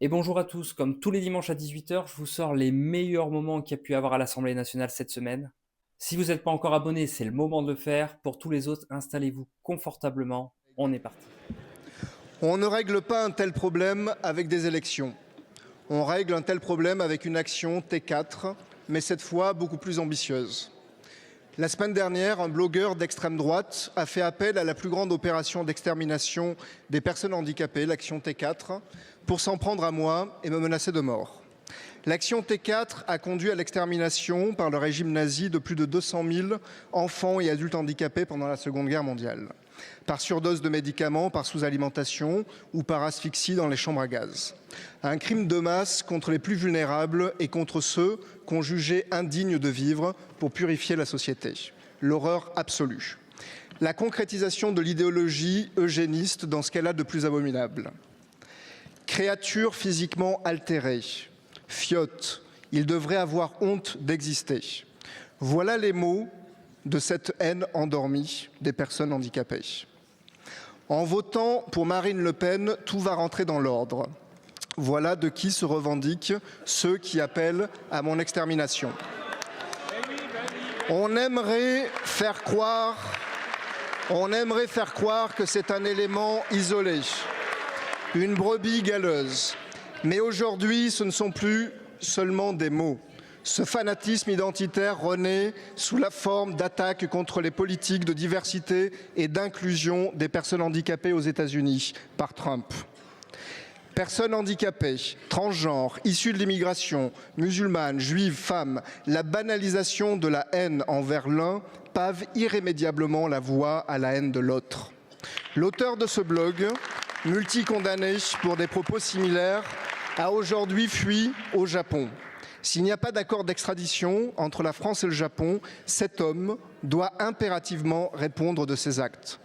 Et bonjour à tous, comme tous les dimanches à 18h, je vous sors les meilleurs moments qu'il y a pu avoir à l'Assemblée nationale cette semaine. Si vous n'êtes pas encore abonné, c'est le moment de le faire. Pour tous les autres, installez-vous confortablement. On est parti. On ne règle pas un tel problème avec des élections. On règle un tel problème avec une action T4, mais cette fois beaucoup plus ambitieuse. La semaine dernière, un blogueur d'extrême droite a fait appel à la plus grande opération d'extermination des personnes handicapées, l'action T4, pour s'en prendre à moi et me menacer de mort. L'action T4 a conduit à l'extermination par le régime nazi de plus de 200 000 enfants et adultes handicapés pendant la Seconde Guerre mondiale, par surdose de médicaments, par sous-alimentation ou par asphyxie dans les chambres à gaz. Un crime de masse contre les plus vulnérables et contre ceux qu'on jugeait indignes de vivre pour purifier la société. L'horreur absolue. La concrétisation de l'idéologie eugéniste dans ce qu'elle a de plus abominable. Créatures physiquement altérées, fiottes, il devrait avoir honte d'exister. Voilà les mots de cette haine endormie des personnes handicapées. En votant pour Marine Le Pen, tout va rentrer dans l'ordre. Voilà de qui se revendiquent ceux qui appellent à mon extermination. On aimerait faire croire que c'est un élément isolé, une brebis galeuse. Mais aujourd'hui, ce ne sont plus seulement des mots. Ce fanatisme identitaire renaît sous la forme d'attaques contre les politiques de diversité et d'inclusion des personnes handicapées aux États-Unis par Trump. Personnes handicapées, transgenres, issues de l'immigration, musulmanes, juives, femmes, la banalisation de la haine envers l'un pave irrémédiablement la voie à la haine de l'autre. L'auteur de ce blog, multicondamné pour des propos similaires, a aujourd'hui fui au Japon. S'il n'y a pas d'accord d'extradition entre la France et le Japon, cet homme doit impérativement répondre de ses actes.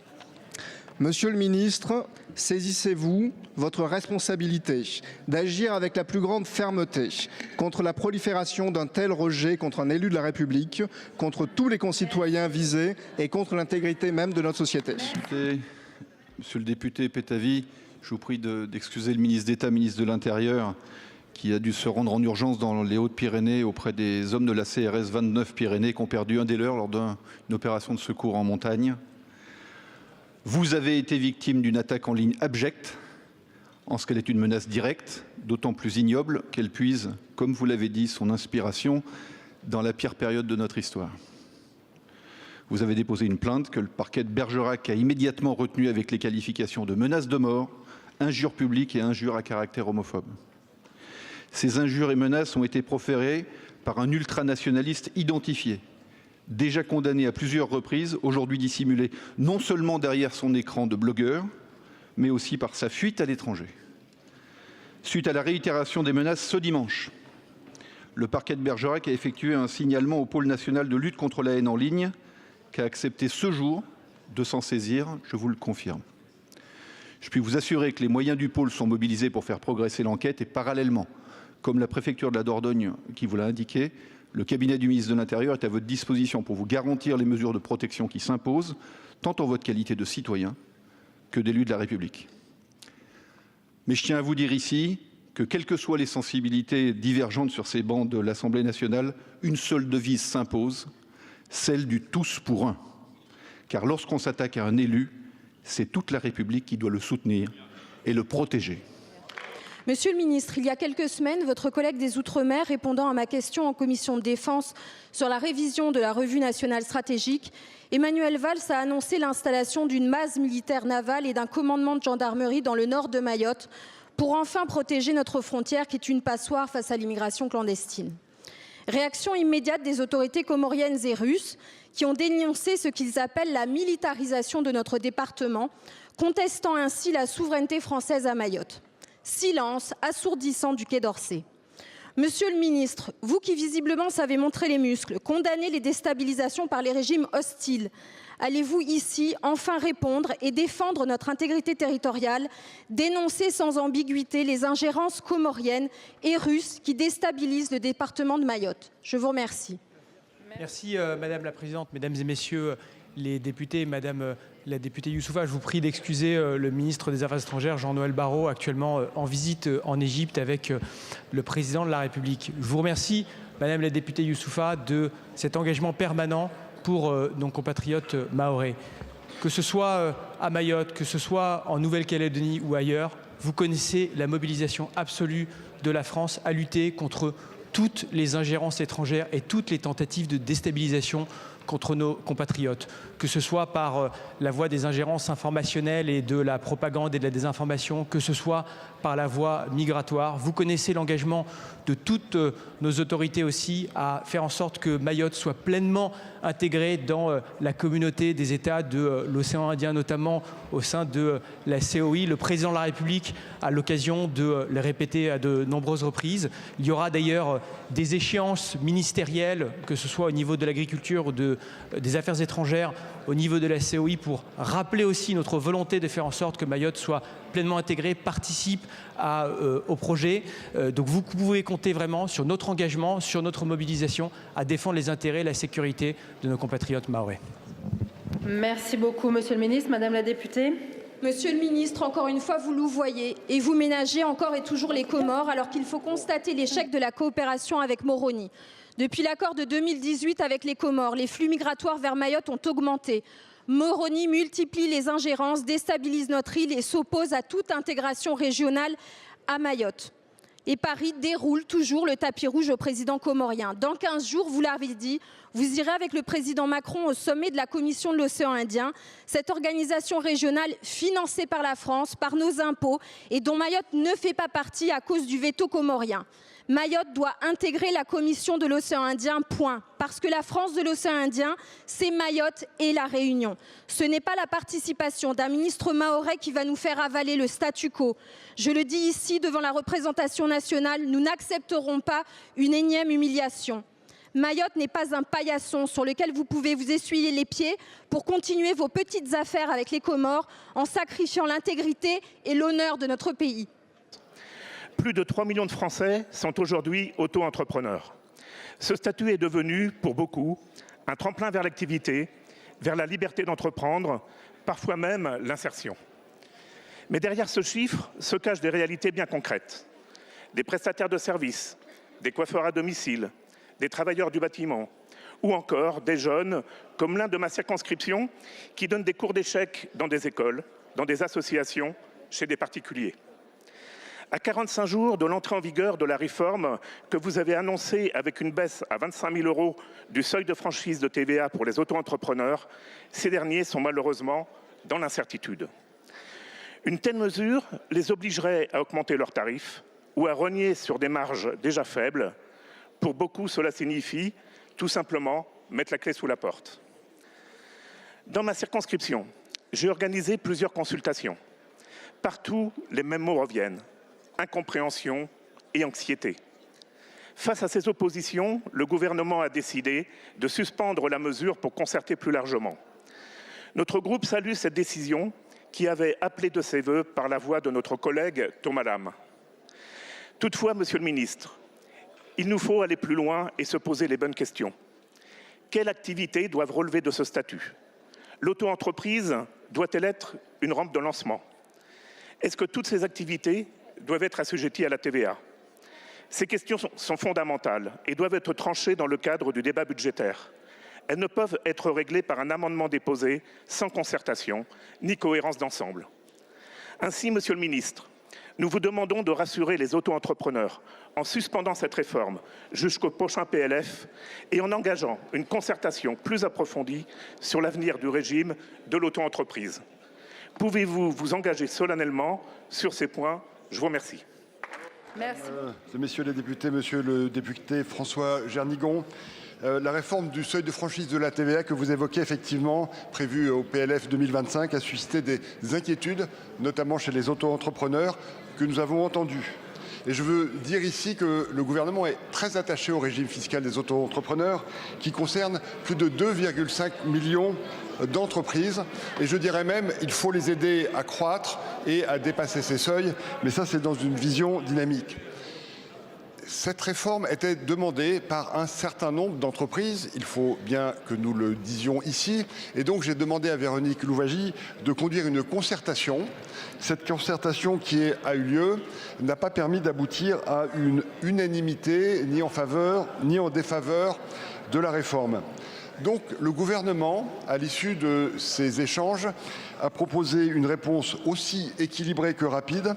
Monsieur le ministre, saisissez-vous votre responsabilité d'agir avec la plus grande fermeté contre la prolifération d'un tel rejet contre un élu de la République, contre tous les concitoyens visés et contre l'intégrité même de notre société. Monsieur le député Pétavy, je vous prie d'excuser le ministre d'État, ministre de l'Intérieur, qui a dû se rendre en urgence dans les Hautes-Pyrénées auprès des hommes de la CRS 29 Pyrénées qui ont perdu un des leurs lors d'une opération de secours en montagne. Vous avez été victime d'une attaque en ligne abjecte, en ce qu'elle est une menace directe, d'autant plus ignoble qu'elle puise, comme vous l'avez dit, son inspiration dans la pire période de notre histoire. Vous avez déposé une plainte que le parquet de Bergerac a immédiatement retenue avec les qualifications de menace de mort, injure publique et injure à caractère homophobe. Ces injures et menaces ont été proférées par un ultranationaliste identifié, déjà condamné à plusieurs reprises, aujourd'hui dissimulé non seulement derrière son écran de blogueur, mais aussi par sa fuite à l'étranger. Suite à la réitération des menaces ce dimanche, le parquet de Bergerac a effectué un signalement au pôle national de lutte contre la haine en ligne, qui a accepté ce jour de s'en saisir, je vous le confirme. Je puis vous assurer que les moyens du pôle sont mobilisés pour faire progresser l'enquête et parallèlement, comme la préfecture de la Dordogne qui vous l'a indiqué, le cabinet du ministre de l'Intérieur est à votre disposition pour vous garantir les mesures de protection qui s'imposent, tant en votre qualité de citoyen que d'élu de la République. Mais je tiens à vous dire ici que, quelles que soient les sensibilités divergentes sur ces bancs de l'Assemblée nationale, une seule devise s'impose, celle du tous pour un. Car lorsqu'on s'attaque à un élu, c'est toute la République qui doit le soutenir et le protéger. Monsieur le ministre, il y a quelques semaines, votre collègue des Outre-mer, répondant à ma question en commission de défense sur la révision de la revue nationale stratégique, Emmanuel Valls a annoncé l'installation d'une base militaire navale et d'un commandement de gendarmerie dans le nord de Mayotte pour enfin protéger notre frontière qui est une passoire face à l'immigration clandestine. Réaction immédiate des autorités comoriennes et russes qui ont dénoncé ce qu'ils appellent la militarisation de notre département, contestant ainsi la souveraineté française à Mayotte. Silence assourdissant du Quai d'Orsay. Monsieur le ministre, vous qui visiblement savez montrer les muscles, condamner les déstabilisations par les régimes hostiles, allez-vous ici enfin répondre et défendre notre intégrité territoriale, dénoncer sans ambiguïté les ingérences comoriennes et russes qui déstabilisent le département de Mayotte? Je vous remercie. Merci Madame la Présidente, Mesdames et Messieurs les députés, Madame la députée Youssoufa, je vous prie d'excuser le ministre des Affaires étrangères, Jean-Noël Barrot, actuellement en visite en Égypte avec le président de la République. Je vous remercie, Madame la députée Youssoufa, de cet engagement permanent pour nos compatriotes mahorais. Que ce soit à Mayotte, que ce soit en Nouvelle-Calédonie ou ailleurs, vous connaissez la mobilisation absolue de la France à lutter contre toutes les ingérences étrangères et toutes les tentatives de déstabilisation contre nos compatriotes, que ce soit par la voie des ingérences informationnelles et de la propagande et de la désinformation, que ce soit par la voie migratoire. Vous connaissez l'engagement de toutes nos autorités aussi à faire en sorte que Mayotte soit pleinement intégrée dans la communauté des États de l'océan Indien, notamment au sein de la COI. Le président de la République a l'occasion de le répéter à de nombreuses reprises. Il y aura d'ailleurs des échéances ministérielles, que ce soit au niveau de l'agriculture ou des affaires étrangères, au niveau de la COI, pour rappeler aussi notre volonté de faire en sorte que Mayotte soit pleinement intégrée, participe au projet. Donc vous pouvez compter vraiment sur notre engagement, sur notre mobilisation à défendre les intérêts et la sécurité de nos compatriotes mahorais. Merci beaucoup, Monsieur le Ministre. Madame la députée. Monsieur le ministre, encore une fois, vous louvoyez et vous ménagez encore et toujours les Comores, alors qu'il faut constater l'échec de la coopération avec Moroni. Depuis l'accord de 2018 avec les Comores, les flux migratoires vers Mayotte ont augmenté. Moroni multiplie les ingérences, déstabilise notre île et s'oppose à toute intégration régionale à Mayotte. Et Paris déroule toujours le tapis rouge au président comorien. Dans 15 jours, vous l'avez dit, vous irez avec le président Macron au sommet de la Commission de l'océan Indien, cette organisation régionale financée par la France, par nos impôts et dont Mayotte ne fait pas partie à cause du veto comorien. Mayotte doit intégrer la Commission de l'océan Indien, point. Parce que la France de l'océan Indien, c'est Mayotte et la Réunion. Ce n'est pas la participation d'un ministre mahorais qui va nous faire avaler le statu quo. Je le dis ici devant la représentation nationale, nous n'accepterons pas une énième humiliation. Mayotte n'est pas un paillasson sur lequel vous pouvez vous essuyer les pieds pour continuer vos petites affaires avec les Comores en sacrifiant l'intégrité et l'honneur de notre pays. Plus de 3 millions de Français sont aujourd'hui auto-entrepreneurs. Ce statut est devenu, pour beaucoup, un tremplin vers l'activité, vers la liberté d'entreprendre, parfois même l'insertion. Mais derrière ce chiffre se cachent des réalités bien concrètes. Des prestataires de services, des coiffeurs à domicile, des travailleurs du bâtiment, ou encore des jeunes, comme l'un de ma circonscription, qui donnent des cours d'échecs dans des écoles, dans des associations, chez des particuliers. À 45 jours de l'entrée en vigueur de la réforme que vous avez annoncée avec une baisse à 25 000 € du seuil de franchise de TVA pour les auto-entrepreneurs, ces derniers sont malheureusement dans l'incertitude. Une telle mesure les obligerait à augmenter leurs tarifs ou à rogner sur des marges déjà faibles. Pour beaucoup, cela signifie tout simplement mettre la clé sous la porte. Dans ma circonscription, j'ai organisé plusieurs consultations. Partout, les mêmes mots reviennent. Incompréhension et anxiété. Face à ces oppositions, le gouvernement a décidé de suspendre la mesure pour concerter plus largement. Notre groupe salue cette décision qui avait appelé de ses vœux par la voix de notre collègue Thomas Lam. Toutefois, Monsieur le Ministre, il nous faut aller plus loin et se poser les bonnes questions. Quelles activités doivent relever de ce statut? L'auto-entreprise doit-elle être une rampe de lancement? Est-ce que toutes ces activités doivent être assujettis à la TVA. Ces questions sont fondamentales et doivent être tranchées dans le cadre du débat budgétaire. Elles ne peuvent être réglées par un amendement déposé sans concertation ni cohérence d'ensemble. Ainsi, Monsieur le Ministre, nous vous demandons de rassurer les auto-entrepreneurs en suspendant cette réforme jusqu'au prochain PLF et en engageant une concertation plus approfondie sur l'avenir du régime de l'auto-entreprise. Pouvez-vous vous engager solennellement sur ces points? Je vous remercie. Merci. Messieurs les députés, Monsieur le député François Jernigon, la réforme du seuil de franchise de la TVA que vous évoquez effectivement, prévue au PLF 2025, a suscité des inquiétudes, notamment chez les auto-entrepreneurs, que nous avons entendues. Et je veux dire ici que le gouvernement est très attaché au régime fiscal des auto-entrepreneurs, qui concerne plus de 2,5 millions d'entreprises. Et je dirais même qu'il faut les aider à croître et à dépasser ces seuils. Mais ça, c'est dans une vision dynamique. Cette réforme était demandée par un certain nombre d'entreprises, il faut bien que nous le disions ici, et donc j'ai demandé à Véronique Louwagie de conduire une concertation. Cette concertation qui a eu lieu n'a pas permis d'aboutir à une unanimité, ni en faveur ni en défaveur de la réforme. Donc le gouvernement, à l'issue de ces échanges, a proposé une réponse aussi équilibrée que rapide.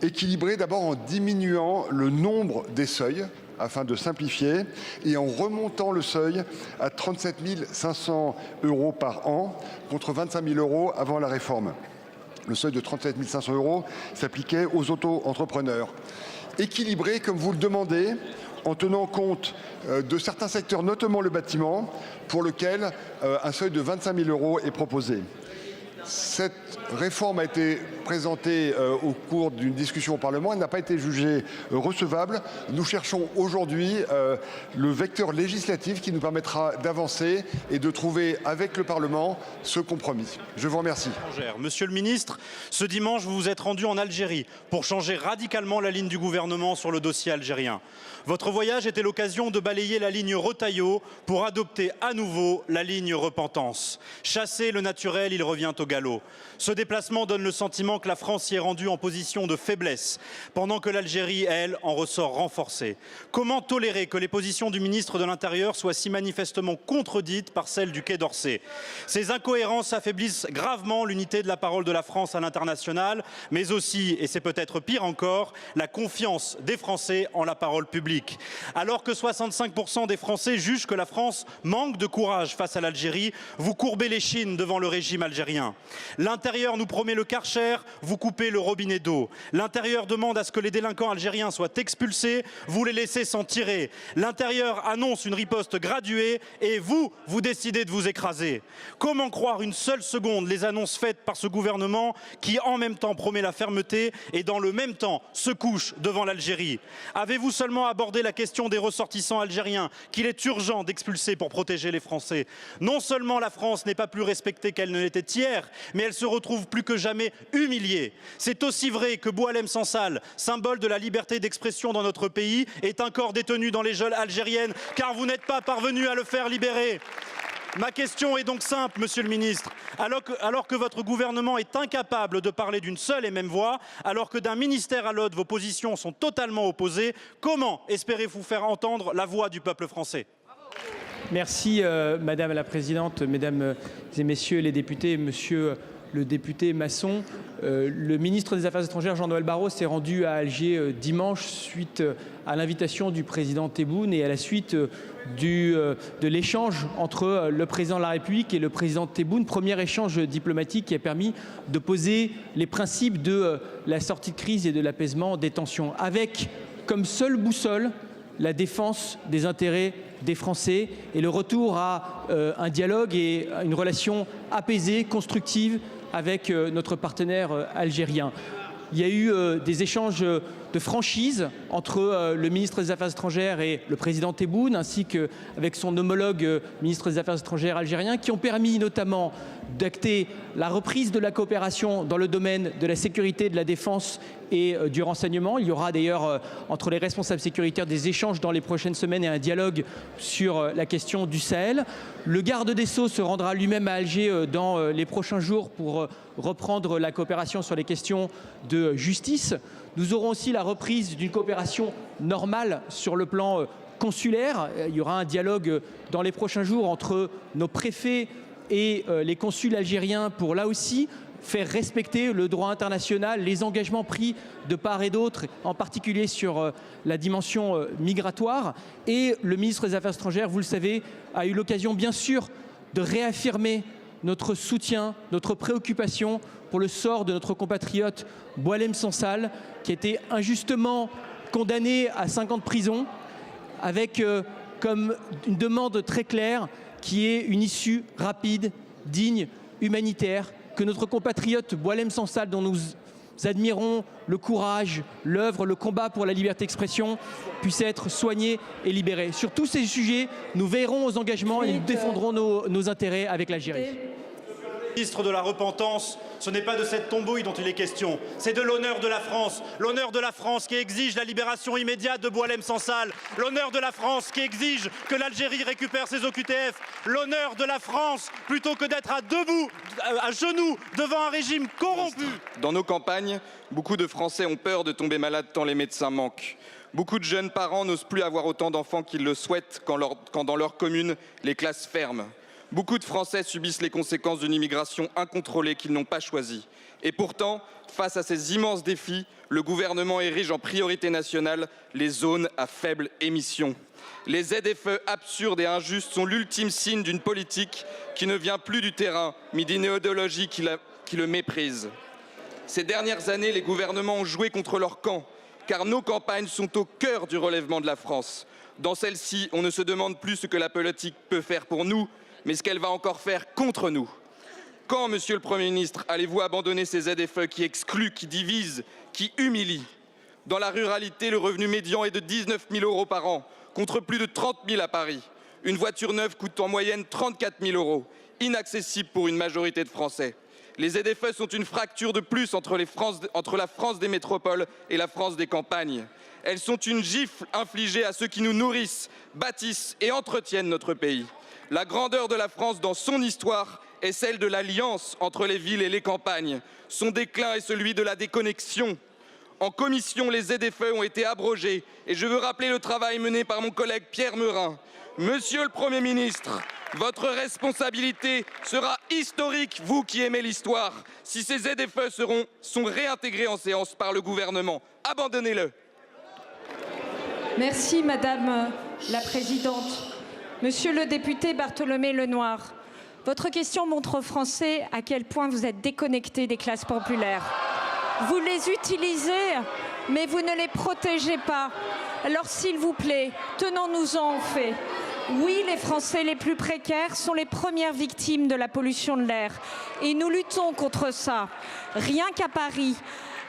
Équilibrée d'abord en diminuant le nombre des seuils afin de simplifier et en remontant le seuil à 37 500 € par an contre 25 000 € avant la réforme. Le seuil de 37 500 € s'appliquait aux auto-entrepreneurs. Équilibré comme vous le demandez, en tenant compte de certains secteurs, notamment le bâtiment, pour lequel un seuil de 25 000 € est proposé. Cette réforme a été présentée au cours d'une discussion au Parlement. Elle n'a pas été jugée recevable. Nous cherchons aujourd'hui le vecteur législatif qui nous permettra d'avancer et de trouver avec le Parlement ce compromis. Je vous remercie. Monsieur le ministre, ce dimanche, vous vous êtes rendu en Algérie pour changer radicalement la ligne du gouvernement sur le dossier algérien. Votre voyage était l'occasion de balayer la ligne Retailleau pour adopter à nouveau la ligne Repentance. Chasser le naturel, il revient au galop. Ce déplacement donne le sentiment que la France y est rendue en position de faiblesse, pendant que l'Algérie, elle, en ressort renforcée. Comment tolérer que les positions du ministre de l'Intérieur soient si manifestement contredites par celles du Quai d'Orsay? Ces incohérences affaiblissent gravement l'unité de la parole de la France à l'international, mais aussi, et c'est peut-être pire encore, la confiance des Français en la parole publique. Alors que 65% des Français jugent que la France manque de courage face à l'Algérie, vous courbez l'échine devant le régime algérien. L'Intérieur nous promet le Karcher, vous coupez le robinet d'eau. L'Intérieur demande à ce que les délinquants algériens soient expulsés, vous les laissez s'en tirer. L'Intérieur annonce une riposte graduée et vous décidez de vous écraser. Comment croire une seule seconde les annonces faites par ce gouvernement qui en même temps promet la fermeté et dans le même temps se couche devant l'Algérie? Avez-vous seulement abordé la question des ressortissants algériens qu'il est urgent d'expulser pour protéger les Français? Non seulement la France n'est pas plus respectée qu'elle ne l'était hier, mais elle se retrouve plus que jamais humiliée. C'est aussi vrai que Boualem Sansal, symbole de la liberté d'expression dans notre pays, est encore détenu dans les geôles algériennes car vous n'êtes pas parvenu à le faire libérer. Ma question est donc simple, Monsieur le ministre. Alors que votre gouvernement est incapable de parler d'une seule et même voix, alors que d'un ministère à l'autre, vos positions sont totalement opposées, comment espérez-vous faire entendre la voix du peuple français? Merci Madame la Présidente, Mesdames et Messieurs les députés, Monsieur le député Masson. Le ministre des Affaires étrangères, Jean-Noël Barrot, s'est rendu à Alger dimanche suite à l'invitation du président Tebboune et à la suite de l'échange entre le président de la République et le président Tebboune. Premier échange diplomatique qui a permis de poser les principes de la sortie de crise et de l'apaisement des tensions, avec comme seule boussole la défense des intérêts des Français et le retour à un dialogue et à une relation apaisée, constructive avec notre partenaire algérien. Il y a eu des échanges de franchise entre le ministre des Affaires étrangères et le président Tebboune, ainsi qu'avec son homologue ministre des Affaires étrangères algérien, qui ont permis notamment d'acter la reprise de la coopération dans le domaine de la sécurité, de la défense et du renseignement. Il y aura d'ailleurs entre les responsables sécuritaires des échanges dans les prochaines semaines et un dialogue sur la question du Sahel. Le garde des Sceaux se rendra lui-même à Alger dans les prochains jours pour reprendre la coopération sur les questions de justice. Nous aurons aussi la reprise d'une coopération normale sur le plan consulaire. Il y aura un dialogue dans les prochains jours entre nos préfets et les consuls algériens pour là aussi faire respecter le droit international, les engagements pris de part et d'autre, en particulier sur la dimension migratoire. Et le ministre des Affaires étrangères, vous le savez, a eu l'occasion bien sûr de réaffirmer notre soutien, notre préoccupation pour le sort de notre compatriote Boualem Sansal, qui a été injustement condamné à 5 ans de prison, avec comme une demande très claire qui est une issue rapide, digne, humanitaire, que notre compatriote Boualem Sansal, dont nous admirons le courage, l'œuvre, le combat pour la liberté d'expression, puisse être soigné et libéré. Sur tous ces sujets, nous veillerons aux engagements et nous défendrons nos intérêts avec l'Algérie. Ministre de la Repentance, Ce n'est pas de cette tombouille dont il est question, c'est de l'honneur de la France. L'honneur de la France qui exige la libération immédiate de Boualem Sansal. L'honneur de la France qui exige que l'Algérie récupère ses OQTF. L'honneur de la France plutôt que d'être à genoux devant un régime corrompu. Dans nos campagnes, beaucoup de Français ont peur de tomber malades tant les médecins manquent. Beaucoup de jeunes parents n'osent plus avoir autant d'enfants qu'ils le souhaitent quand dans leur commune, les classes ferment. Beaucoup de Français subissent les conséquences d'une immigration incontrôlée qu'ils n'ont pas choisie. Et pourtant, face à ces immenses défis, le gouvernement érige en priorité nationale les zones à faible émission. Les ZFE absurdes et injustes sont l'ultime signe d'une politique qui ne vient plus du terrain, mais d'une idéologie qui le méprise. Ces dernières années, les gouvernements ont joué contre leur camp, car nos campagnes sont au cœur du relèvement de la France. Dans celle-ci, on ne se demande plus ce que la politique peut faire pour nous, mais ce qu'elle va encore faire contre nous. Quand, Monsieur le Premier ministre, allez-vous abandonner ces ZFE qui excluent, qui divisent, qui humilient? Dans la ruralité, le revenu médian est de 19 000 € par an, contre plus de 30 000 à Paris. Une voiture neuve coûte en moyenne 34 000 €, inaccessible pour une majorité de Français. Les ZFE sont une fracture de plus entre la France des métropoles et la France des campagnes. Elles sont une gifle infligée à ceux qui nous nourrissent, bâtissent et entretiennent notre pays. La grandeur de la France dans son histoire est celle de l'alliance entre les villes et les campagnes. Son déclin est celui de la déconnexion. En commission, les ZFE ont été abrogés et je veux rappeler le travail mené par mon collègue Pierre Meurin. Monsieur le Premier ministre, votre responsabilité sera historique, vous qui aimez l'histoire, si ces ZFE sont réintégrés en séance par le gouvernement. Abandonnez-le. Merci Madame la Présidente. Monsieur le député Bartholomé Lenoir, votre question montre aux Français à quel point vous êtes déconnecté des classes populaires. Vous les utilisez, mais vous ne les protégez pas. Alors s'il vous plaît, tenons-nous-en aux faits. Oui, les Français les plus précaires sont les premières victimes de la pollution de l'air. Et nous luttons contre ça. Rien qu'à Paris,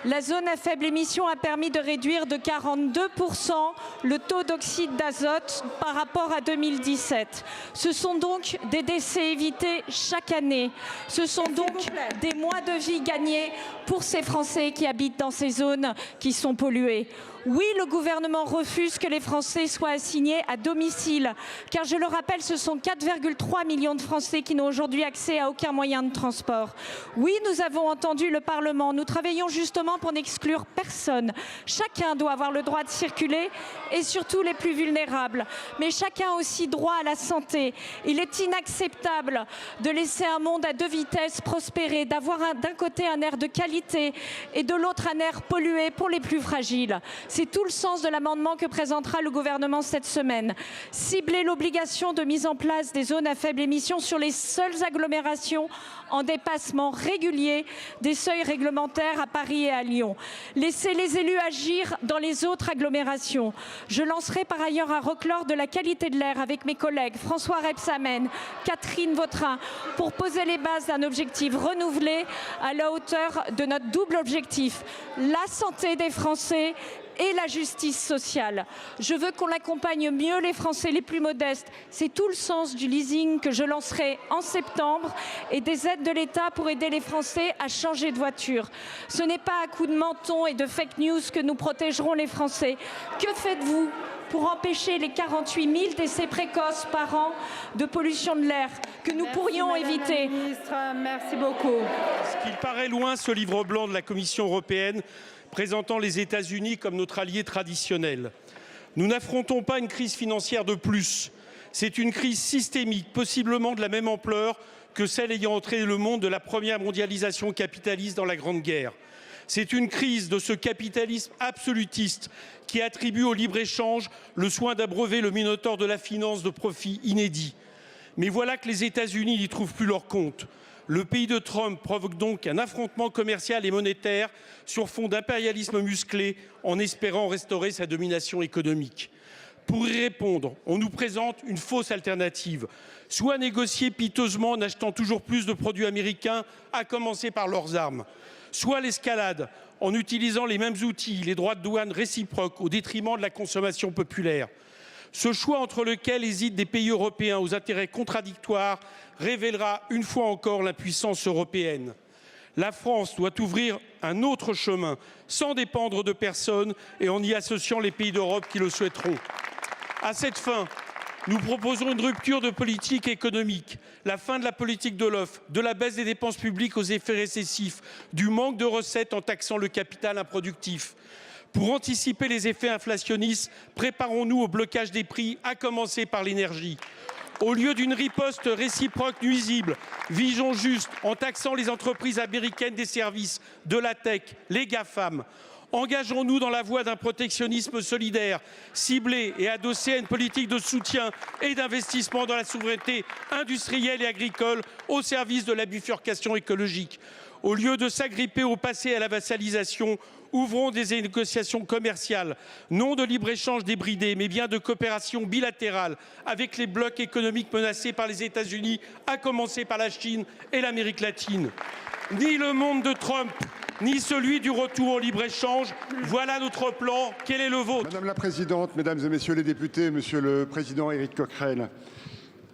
la zone à faible émission a permis de réduire de 42% le taux d'oxyde d'azote par rapport à 2017. Ce sont donc des décès évités chaque année. Ce sont donc des mois de vie gagnés pour ces Français qui habitent dans ces zones qui sont polluées. Oui, le gouvernement refuse que les Français soient assignés à domicile, car je le rappelle, ce sont 4,3 millions de Français qui n'ont aujourd'hui accès à aucun moyen de transport. Oui, nous avons entendu le Parlement. Nous travaillons justement pour n'exclure personne. Chacun doit avoir le droit de circuler, et surtout les plus vulnérables. Mais chacun a aussi droit à la santé. Il est inacceptable de laisser un monde à deux vitesses prospérer, d'avoir d'un côté un air de qualité et de l'autre un air pollué pour les plus fragiles. C'est tout le sens de l'amendement que présentera le gouvernement cette semaine. Cibler l'obligation de mise en place des zones à faible émission sur les seules agglomérations en dépassement régulier des seuils réglementaires à Paris et à Lyon. Laisser les élus agir dans les autres agglomérations. Je lancerai par ailleurs un reclore de la qualité de l'air avec mes collègues François Rebsamen, Catherine Vautrin, pour poser les bases d'un objectif renouvelé à la hauteur de notre double objectif, la santé des Français et la justice sociale. Je veux qu'on accompagne mieux les Français les plus modestes. C'est tout le sens du leasing que je lancerai en septembre et des aides de l'État pour aider les Français à changer de voiture. Ce n'est pas à coups de menton et de fake news que nous protégerons les Français. Que faites-vous pour empêcher les 48 000 décès précoces par an de pollution de l'air que nous pourrions éviter? Madame la ministre, merci beaucoup. Ce qu'il paraît loin, ce livre blanc de la Commission européenne présentant les États-Unis comme notre allié traditionnel. Nous n'affrontons pas une crise financière de plus. C'est une crise systémique, possiblement de la même ampleur que celle ayant entraîné le monde de la première mondialisation capitaliste dans la Grande Guerre. C'est une crise de ce capitalisme absolutiste qui attribue au libre-échange le soin d'abreuver le minotaure de la finance de profits inédits. Mais voilà que les États-Unis n'y trouvent plus leur compte. Le pays de Trump provoque donc un affrontement commercial et monétaire sur fond d'impérialisme musclé en espérant restaurer sa domination économique. Pour y répondre, on nous présente une fausse alternative. Soit négocier piteusement en achetant toujours plus de produits américains, à commencer par leurs armes. Soit l'escalade en utilisant les mêmes outils, les droits de douane réciproques au détriment de la consommation populaire. Ce choix entre lequel hésitent des pays européens aux intérêts contradictoires révélera une fois encore l'impuissance européenne. La France doit ouvrir un autre chemin, sans dépendre de personne et en y associant les pays d'Europe qui le souhaiteront. À cette fin, nous proposons une rupture de politique économique, la fin de la politique de l'offre, de la baisse des dépenses publiques aux effets récessifs, du manque de recettes en taxant le capital improductif. Pour anticiper les effets inflationnistes, préparons-nous au blocage des prix, à commencer par l'énergie. Au lieu d'une riposte réciproque nuisible, vigeons juste en taxant les entreprises américaines des services, de la tech, les GAFAM. Engageons-nous dans la voie d'un protectionnisme solidaire, ciblé et adossé à une politique de soutien et d'investissement dans la souveraineté industrielle et agricole au service de la bifurcation écologique. Au lieu de s'agripper au passé et à la vassalisation, ouvrons des négociations commerciales, non de libre-échange débridé, mais bien de coopération bilatérale avec les blocs économiques menacés par les États-Unis, à commencer par la Chine et l'Amérique latine. Ni le monde de Trump, ni celui du retour au libre-échange. Voilà notre plan. Quel est le vôtre? Madame la Présidente, Mesdames et Messieurs les députés, Monsieur le Président Éric Coquerel,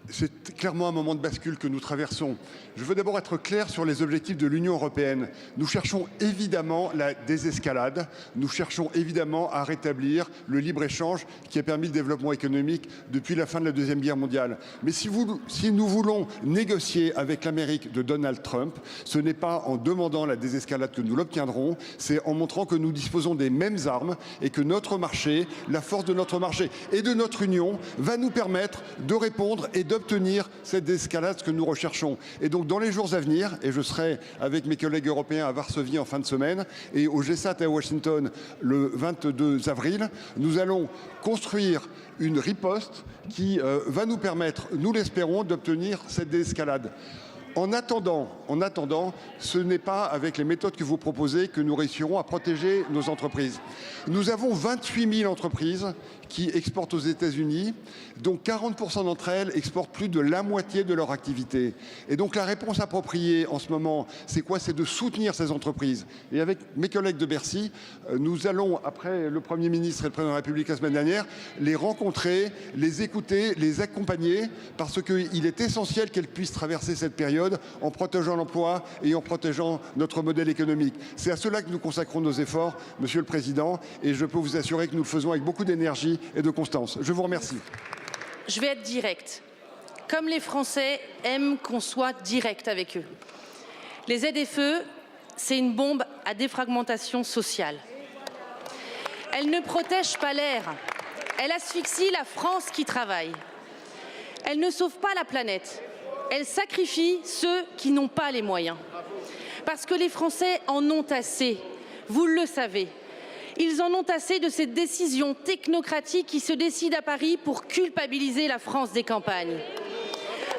c'est clairement un moment de bascule que nous traversons. Je veux d'abord être clair sur les objectifs de l'Union européenne. Nous cherchons évidemment la désescalade. Nous cherchons évidemment à rétablir le libre-échange qui a permis le développement économique depuis la fin de la Deuxième Guerre mondiale. Mais si nous voulons négocier avec l'Amérique de Donald Trump, ce n'est pas en demandant la désescalade que nous l'obtiendrons, c'est en montrant que nous disposons des mêmes armes et que notre marché, la force de notre marché et de notre Union va nous permettre de répondre et d'obtenir cette désescalade que nous recherchons. Et donc dans les jours à venir, et je serai avec mes collègues européens à Varsovie en fin de semaine et au G7 à Washington le 22 avril, nous allons construire une riposte qui va nous permettre, nous l'espérons, d'obtenir cette désescalade. En attendant, ce n'est pas avec les méthodes que vous proposez que nous réussirons à protéger nos entreprises. Nous avons 28 000 entreprises qui exportent aux États-Unis, dont 40% d'entre elles exportent plus de la moitié de leur activité. Et donc la réponse appropriée en ce moment, c'est quoi? C'est de soutenir ces entreprises. Et avec mes collègues de Bercy, nous allons, après le Premier ministre et le Président de la République la semaine dernière, les rencontrer, les écouter, les accompagner, parce qu'il est essentiel qu'elles puissent traverser cette période en protégeant l'emploi et en protégeant notre modèle économique. C'est à cela que nous consacrons nos efforts, Monsieur le Président, et je peux vous assurer que nous le faisons avec beaucoup d'énergie et de constance. Je vous remercie. Je vais être directe. Comme les Français aiment qu'on soit direct avec eux. Les ZFE, c'est une bombe à défragmentation sociale. Elle ne protège pas l'air. Elle asphyxie la France qui travaille. Elle ne sauve pas la planète. Elle sacrifie ceux qui n'ont pas les moyens. Parce que les Français en ont assez. Vous le savez. Ils en ont assez de ces décisions technocratiques qui se décident à Paris pour culpabiliser la France des campagnes.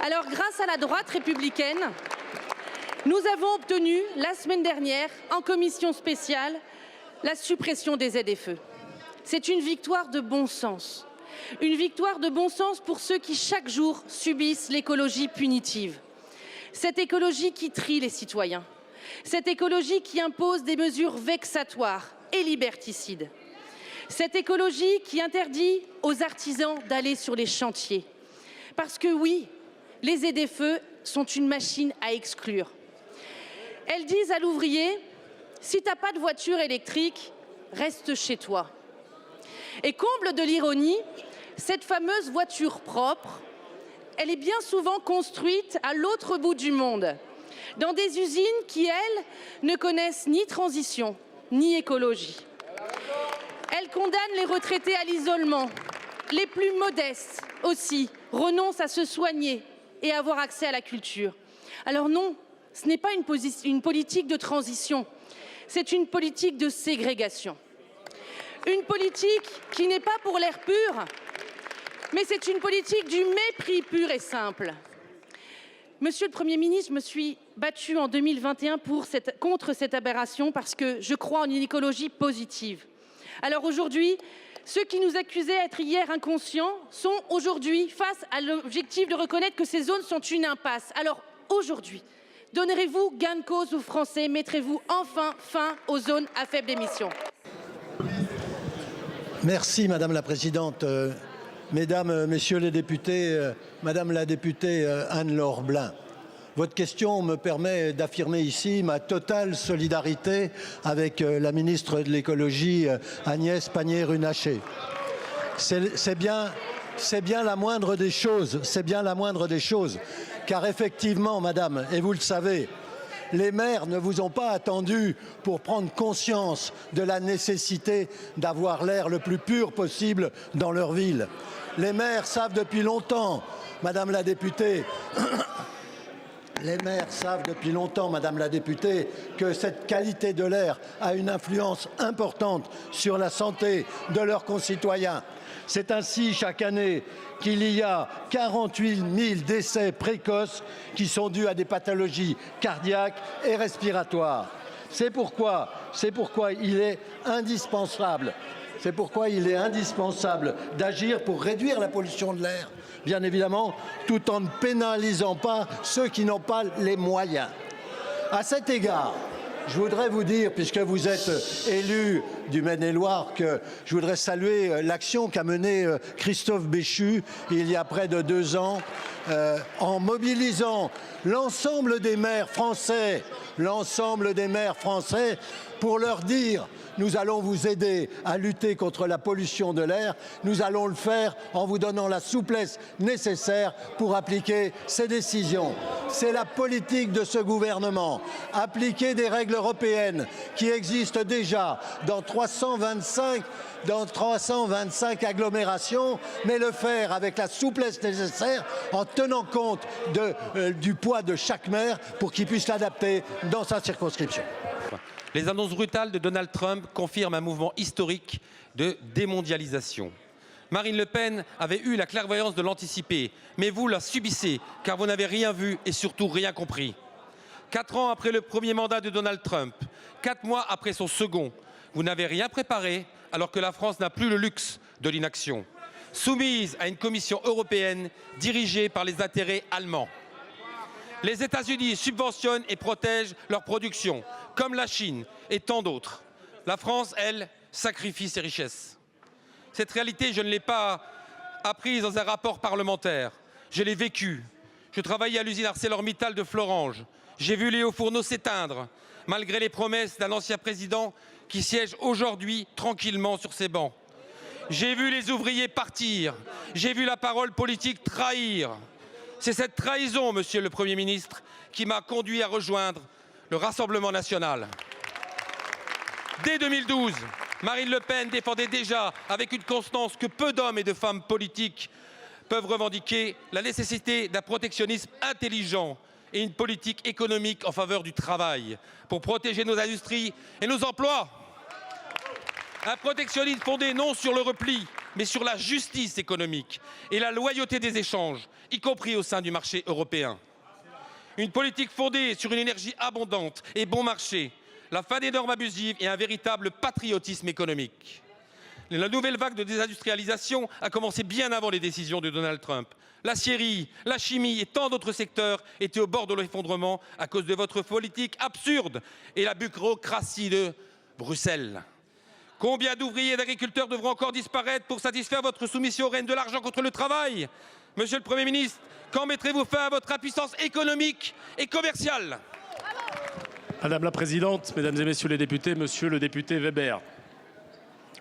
Alors, grâce à la droite républicaine, nous avons obtenu la semaine dernière, en commission spéciale, la suppression des ZFE. C'est une victoire de bon sens. Une victoire de bon sens pour ceux qui, chaque jour, subissent l'écologie punitive. Cette écologie qui trie les citoyens. Cette écologie qui impose des mesures vexatoires et liberticides. Cette écologie qui interdit aux artisans d'aller sur les chantiers. Parce que oui, les ZFE sont une machine à exclure. Elles disent à l'ouvrier, si tu n'as pas de voiture électrique, reste chez toi. Et comble de l'ironie, cette fameuse voiture propre, elle est bien souvent construite à l'autre bout du monde, dans des usines qui, elles, ne connaissent ni transition, ni écologie. Elle condamne les retraités à l'isolement. Les plus modestes aussi renoncent à se soigner et à avoir accès à la culture. Alors non, ce n'est pas une politique de transition, c'est une politique de ségrégation. Une politique qui n'est pas pour l'air pur, mais c'est une politique du mépris pur et simple. Monsieur le Premier ministre, je me suis battue en 2021 contre cette aberration parce que je crois en une écologie positive. Alors aujourd'hui, ceux qui nous accusaient d'être hier inconscients sont aujourd'hui face à l'objectif de reconnaître que ces zones sont une impasse. Alors aujourd'hui, donnerez-vous gain de cause aux Français, mettrez-vous enfin fin aux zones à faible émission? Merci Madame la Présidente. Mesdames, Messieurs les députés, Madame la députée Anne-Laure Blin, votre question me permet d'affirmer ici ma totale solidarité avec la ministre de l'écologie Agnès Pannier-Runacher. C'est bien la moindre des choses, car effectivement, madame, et vous le savez, les maires ne vous ont pas attendu pour prendre conscience de la nécessité d'avoir l'air le plus pur possible dans leur ville. Les maires savent depuis longtemps, madame la députée, que cette qualité de l'air a une influence importante sur la santé de leurs concitoyens. C'est ainsi chaque année qu'il y a 48 000 décès précoces qui sont dus à des pathologies cardiaques et respiratoires. C'est pourquoi il est indispensable d'agir pour réduire la pollution de l'air, bien évidemment, tout en ne pénalisant pas ceux qui n'ont pas les moyens. À cet égard, je voudrais vous dire, puisque vous êtes élu du Maine-et-Loire, que je voudrais saluer l'action qu'a menée Christophe Béchu il y a près de 2 ans, en mobilisant l'ensemble des maires français pour leur dire: nous allons vous aider à lutter contre la pollution de l'air, nous allons le faire en vous donnant la souplesse nécessaire pour appliquer ces décisions. C'est la politique de ce gouvernement. Appliquer des règles européennes qui existent déjà dans 325 agglomérations, mais le faire avec la souplesse nécessaire en tenant compte du poids de chaque maire pour qu'il puisse l'adapter dans sa circonscription. Les annonces brutales de Donald Trump confirment un mouvement historique de démondialisation. Marine Le Pen avait eu la clairvoyance de l'anticiper, mais vous la subissez car vous n'avez rien vu et surtout rien compris. 4 ans après le premier mandat de Donald Trump, 4 mois après son second, vous n'avez rien préparé alors que la France n'a plus le luxe de l'inaction. Soumise à une commission européenne dirigée par les intérêts allemands. Les États-Unis subventionnent et protègent leur production, comme la Chine et tant d'autres. La France, elle, sacrifie ses richesses. Cette réalité, je ne l'ai pas apprise dans un rapport parlementaire. Je l'ai vécue. Je travaillais à l'usine ArcelorMittal de Florange. J'ai vu les hauts fourneaux s'éteindre, malgré les promesses d'un ancien président qui siège aujourd'hui tranquillement sur ses bancs. J'ai vu les ouvriers partir. J'ai vu la parole politique trahir. C'est cette trahison, monsieur le Premier ministre, qui m'a conduit à rejoindre le Rassemblement national. Dès 2012, Marine Le Pen défendait déjà, avec une constance que peu d'hommes et de femmes politiques peuvent revendiquer, la nécessité d'un protectionnisme intelligent et une politique économique en faveur du travail, pour protéger nos industries et nos emplois. Un protectionnisme fondé non sur le repli, mais sur la justice économique et la loyauté des échanges, y compris au sein du marché européen. Une politique fondée sur une énergie abondante et bon marché, la fin des normes abusives et un véritable patriotisme économique. La nouvelle vague de désindustrialisation a commencé bien avant les décisions de Donald Trump. L'acierie, la chimie et tant d'autres secteurs étaient au bord de l'effondrement à cause de votre politique absurde et la bureaucratie de Bruxelles. Combien d'ouvriers et d'agriculteurs devront encore disparaître pour satisfaire votre soumission au règne de l'argent contre le travail? Monsieur le Premier ministre, quand mettrez-vous fin à votre impuissance économique et commerciale? Madame la Présidente, Mesdames et Messieurs les députés, Monsieur le député Weber,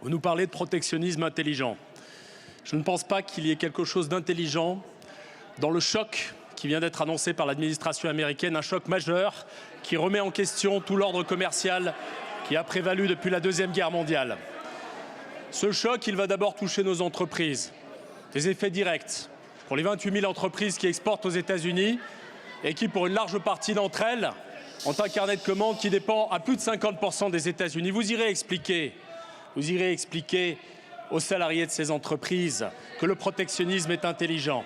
vous nous parlez de protectionnisme intelligent. Je ne pense pas qu'il y ait quelque chose d'intelligent dans le choc qui vient d'être annoncé par l'administration américaine, un choc majeur qui remet en question tout l'ordre commercial qui a prévalu depuis la Deuxième Guerre mondiale. Ce choc, il va d'abord toucher nos entreprises. Des effets directs pour les 28 000 entreprises qui exportent aux États-Unis et qui, pour une large partie d'entre elles, ont un carnet de commandes qui dépend à plus de 50% des États-Unis. Vous irez expliquer aux salariés de ces entreprises que le protectionnisme est intelligent.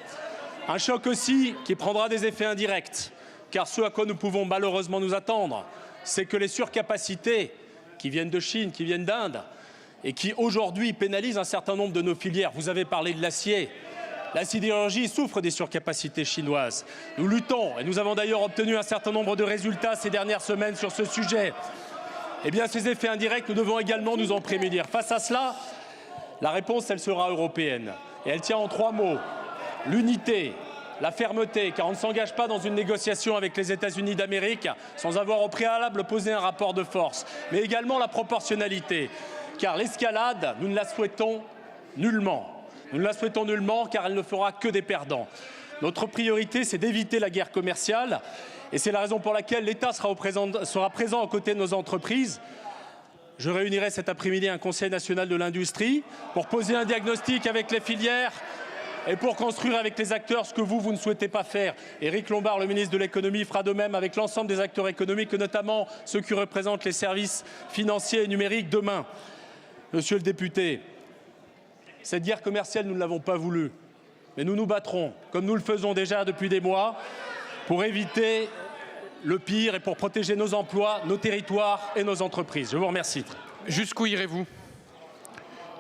Un choc aussi qui prendra des effets indirects, car ce à quoi nous pouvons malheureusement nous attendre, c'est que les surcapacités qui viennent de Chine, qui viennent d'Inde, et qui aujourd'hui pénalisent un certain nombre de nos filières. Vous avez parlé de l'acier. La sidérurgie souffre des surcapacités chinoises. Nous luttons, et nous avons d'ailleurs obtenu un certain nombre de résultats ces dernières semaines sur ce sujet. Eh bien, ces effets indirects, nous devons également nous en prémunir. Face à cela, la réponse, elle sera européenne. Et elle tient en 3 mots. L'unité, la fermeté, car on ne s'engage pas dans une négociation avec les États-Unis d'Amérique sans avoir au préalable posé un rapport de force, mais également la proportionnalité, car l'escalade, nous ne la souhaitons nullement. Nous ne la souhaitons nullement car elle ne fera que des perdants. Notre priorité, c'est d'éviter la guerre commerciale et c'est la raison pour laquelle l'État sera présent aux côtés de nos entreprises. Je réunirai cet après-midi un Conseil national de l'industrie pour poser un diagnostic avec les filières et pour construire avec les acteurs ce que vous ne souhaitez pas faire. Éric Lombard, le ministre de l'économie, fera de même avec l'ensemble des acteurs économiques, et notamment ceux qui représentent les services financiers et numériques demain. Monsieur le député, cette guerre commerciale, nous ne l'avons pas voulue, mais nous nous battrons, comme nous le faisons déjà depuis des mois, pour éviter le pire et pour protéger nos emplois, nos territoires et nos entreprises. Je vous remercie. Jusqu'où irez-vous ?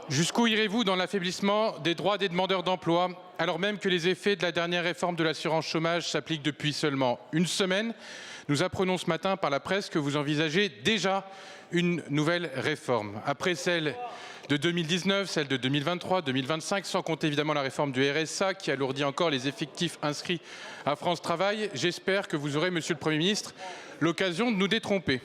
Jusqu'où irez-vous dans l'affaiblissement des droits des demandeurs d'emploi, alors même que les effets de la dernière réforme de l'assurance chômage s'appliquent depuis seulement une semaine ? Nous apprenons ce matin par la presse que vous envisagez déjà une nouvelle réforme. Après celle de 2019, celle de 2023, 2025, sans compter évidemment la réforme du RSA qui alourdit encore les effectifs inscrits à France Travail. J'espère que vous aurez, Monsieur le Premier ministre, l'occasion de nous détromper.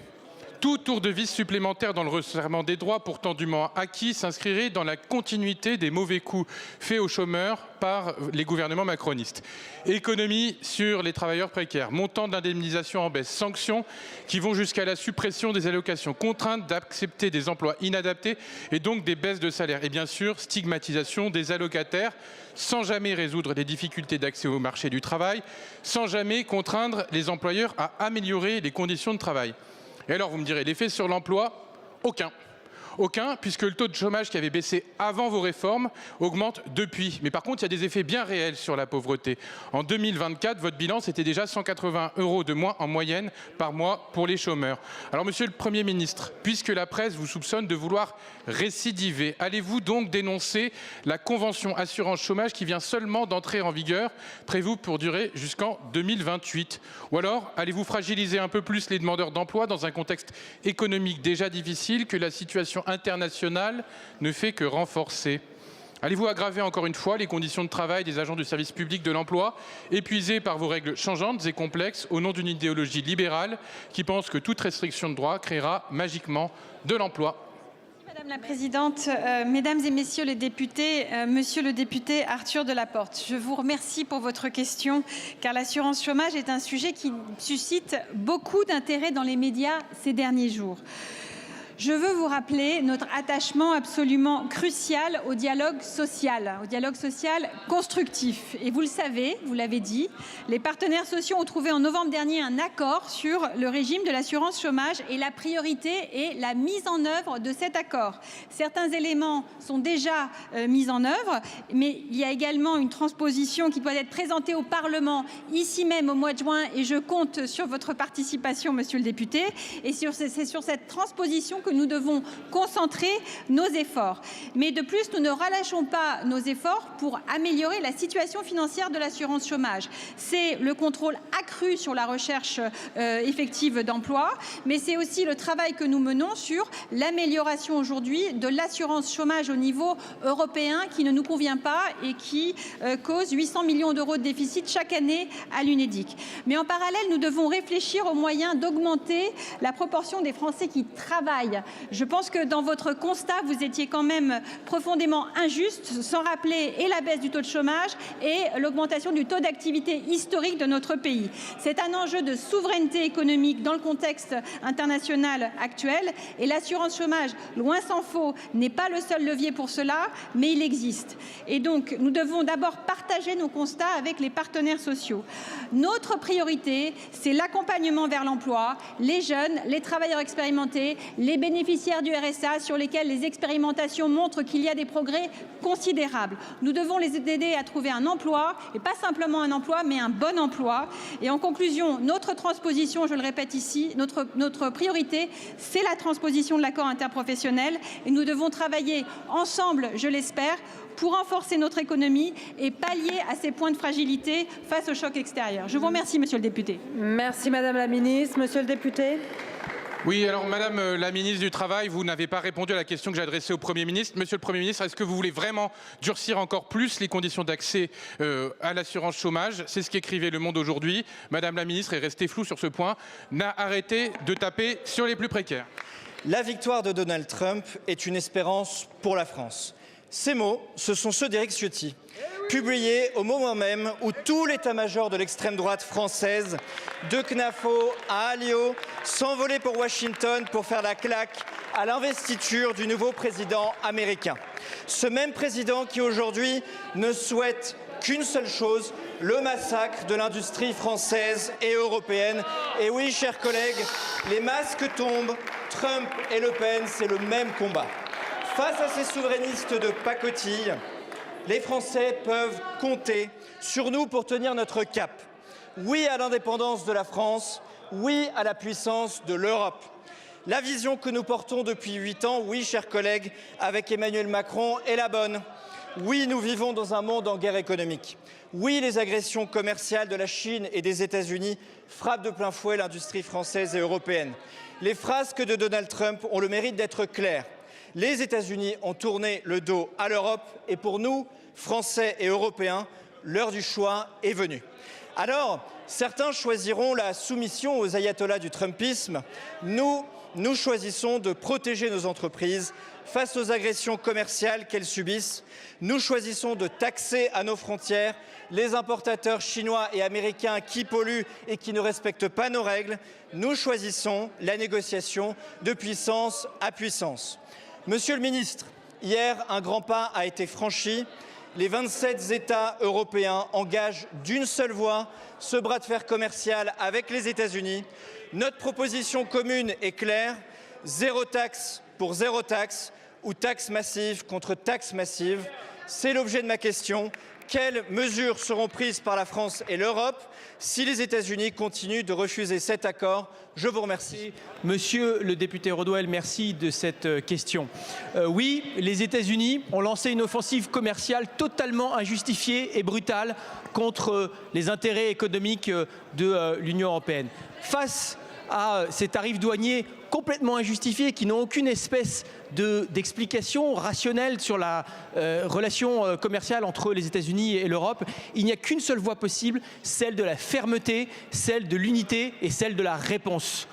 Tout tour de vis supplémentaire dans le resserrement des droits pourtant dûment acquis s'inscrirait dans la continuité des mauvais coups faits aux chômeurs par les gouvernements macronistes. Économie sur les travailleurs précaires, montant d'indemnisation en baisse, sanctions qui vont jusqu'à la suppression des allocations, contraintes d'accepter des emplois inadaptés et donc des baisses de salaire. Et bien sûr, stigmatisation des allocataires sans jamais résoudre les difficultés d'accès au marché du travail, sans jamais contraindre les employeurs à améliorer les conditions de travail. Et alors, vous me direz, l'effet sur l'emploi ? Aucun. Aucun, puisque le taux de chômage qui avait baissé avant vos réformes augmente depuis. Mais par contre, il y a des effets bien réels sur la pauvreté. En 2024, votre bilan, c'était déjà 180 € de moins en moyenne par mois pour les chômeurs. Alors, Monsieur le Premier ministre, puisque la presse vous soupçonne de vouloir récidiver, allez-vous donc dénoncer la convention assurance chômage qui vient seulement d'entrer en vigueur, prévue pour durer jusqu'en 2028 ? Ou alors, allez-vous fragiliser un peu plus les demandeurs d'emploi dans un contexte économique déjà difficile que la situation internationale ne fait que renforcer ? Allez-vous aggraver encore une fois les conditions de travail des agents du service public de l'emploi, épuisés par vos règles changeantes et complexes au nom d'une idéologie libérale qui pense que toute restriction de droit créera magiquement de l'emploi ? Madame la Présidente, Mesdames et Messieurs les députés, Monsieur le député Arthur Delaporte, je vous remercie pour votre question car l'assurance chômage est un sujet qui suscite beaucoup d'intérêt dans les médias ces derniers jours. Je veux vous rappeler notre attachement absolument crucial au dialogue social constructif. Et vous le savez, vous l'avez dit, les partenaires sociaux ont trouvé en novembre dernier un accord sur le régime de l'assurance chômage et la priorité est la mise en œuvre de cet accord. Certains éléments sont déjà mis en œuvre, mais il y a également une transposition qui doit être présentée au Parlement ici même au mois de juin et je compte sur votre participation, Monsieur le député. Et c'est sur cette transposition que nous devons concentrer nos efforts. Mais de plus, nous ne relâchons pas nos efforts pour améliorer la situation financière de l'assurance chômage. C'est le contrôle accru sur la recherche effective d'emploi, mais c'est aussi le travail que nous menons sur l'amélioration aujourd'hui de l'assurance chômage au niveau européen qui ne nous convient pas et qui cause 800 millions € de déficit chaque année à l'UNEDIC. Mais en parallèle, nous devons réfléchir aux moyens d'augmenter la proportion des Français qui travaillent. Je pense que dans votre constat, vous étiez quand même profondément injuste, sans rappeler et la baisse du taux de chômage et l'augmentation du taux d'activité historique de notre pays. C'est un enjeu de souveraineté économique dans le contexte international actuel et l'assurance chômage, loin s'en faut, n'est pas le seul levier pour cela, mais il existe. Et donc, nous devons d'abord partager nos constats avec les partenaires sociaux. Notre priorité, c'est l'accompagnement vers l'emploi, les jeunes, les travailleurs expérimentés, les bénéficiaires du RSA sur lesquels les expérimentations montrent qu'il y a des progrès considérables. Nous devons les aider à trouver un emploi, et pas simplement un emploi, mais un bon emploi. Et en conclusion, notre transposition, je le répète ici, notre priorité, c'est la transposition de l'accord interprofessionnel. Et nous devons travailler ensemble, je l'espère, pour renforcer notre économie et pallier à ces points de fragilité face au choc extérieur. Je vous remercie, Monsieur le député. Merci, Madame la Ministre. Monsieur le député. Oui, alors Madame la ministre du Travail, vous n'avez pas répondu à la question que j'ai adressée au Premier ministre. Monsieur le Premier ministre, est-ce que vous voulez vraiment durcir encore plus les conditions d'accès à l'assurance chômage? C'est ce qu'écrivait Le Monde aujourd'hui. Madame la ministre est restée floue sur ce point, n'a arrêté de taper sur les plus précaires. La victoire de Donald Trump est une espérance pour la France. Ces mots, ce sont ceux d'Éric Ciotti, publiés au moment même où tout l'état-major de l'extrême droite française, de CNAFO à Alliot, s'envolait pour Washington pour faire la claque à l'investiture du nouveau président américain. Ce même président qui aujourd'hui ne souhaite qu'une seule chose, le massacre de l'industrie française et européenne. Et oui, chers collègues, les masques tombent, Trump et Le Pen, c'est le même combat. Face à ces souverainistes de pacotille, les Français peuvent compter sur nous pour tenir notre cap. Oui à l'indépendance de la France, oui à la puissance de l'Europe. La vision que nous portons depuis 8 ans, oui, chers collègues, avec Emmanuel Macron, est la bonne. Oui, nous vivons dans un monde en guerre économique. Oui, les agressions commerciales de la Chine et des États-Unis frappent de plein fouet l'industrie française et européenne. Les frasques de Donald Trump ont le mérite d'être claires. Les États-Unis ont tourné le dos à l'Europe et pour nous, Français et Européens, l'heure du choix est venue. Alors, certains choisiront la soumission aux ayatollahs du Trumpisme. Nous choisissons de protéger nos entreprises face aux agressions commerciales qu'elles subissent. Nous choisissons de taxer à nos frontières les importateurs chinois et américains qui polluent et qui ne respectent pas nos règles. Nous choisissons la négociation de puissance à puissance. Monsieur le ministre, hier, un grand pas a été franchi. Les 27 États européens engagent d'une seule voix ce bras de fer commercial avec les États-Unis. Notre proposition commune est claire, zéro taxe pour zéro taxe ou taxe massive contre taxe massive. C'est l'objet de ma question. Quelles mesures seront prises par la France et l'Europe si les États-Unis continuent de refuser cet accord? Je vous remercie. Monsieur le député Rodwell, merci de cette question. Oui, les États-Unis ont lancé une offensive commerciale totalement injustifiée et brutale contre les intérêts économiques de l'Union européenne. Face à ces tarifs douaniers complètement injustifiés qui n'ont aucune espèce d'explication rationnelle sur la relation commerciale entre les États-Unis et l'Europe, il n'y a qu'une seule voie possible, celle de la fermeté, celle de l'unité et celle de la réponse.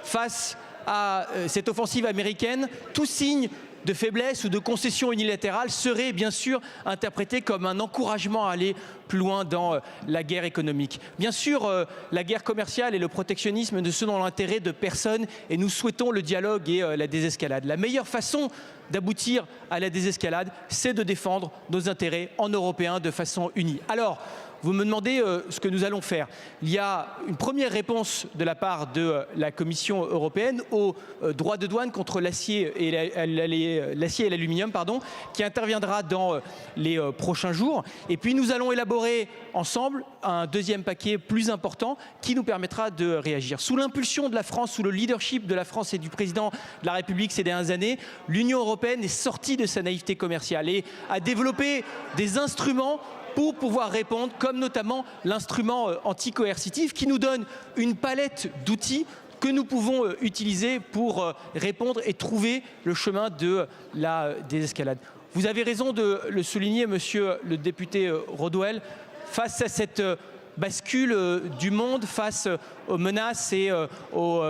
Face à cette offensive américaine, tout signe de faiblesse ou de concession unilatérale serait bien sûr interprété comme un encouragement à aller plus loin dans la guerre économique. Bien sûr, la guerre commerciale et le protectionnisme ne sont dans l'intérêt de personne et nous souhaitons le dialogue et la désescalade. La meilleure façon d'aboutir à la désescalade, c'est de défendre nos intérêts en Européens de façon unie. Alors, vous me demandez ce que nous allons faire. Il y a une première réponse de la part de la Commission européenne aux droits de douane contre l'acier et l'aluminium, qui interviendra dans les prochains jours. Et puis nous allons élaborer ensemble un deuxième paquet plus important qui nous permettra de réagir. Sous l'impulsion de la France, sous le leadership de la France et du président de la République ces dernières années, l'Union européenne est sortie de sa naïveté commerciale et a développé des instruments pour pouvoir répondre, comme notamment l'instrument anticoercitif qui nous donne une palette d'outils que nous pouvons utiliser pour répondre et trouver le chemin de la désescalade. Vous avez raison de le souligner, monsieur le député Rodwell, face à cette bascule du monde, face aux menaces et aux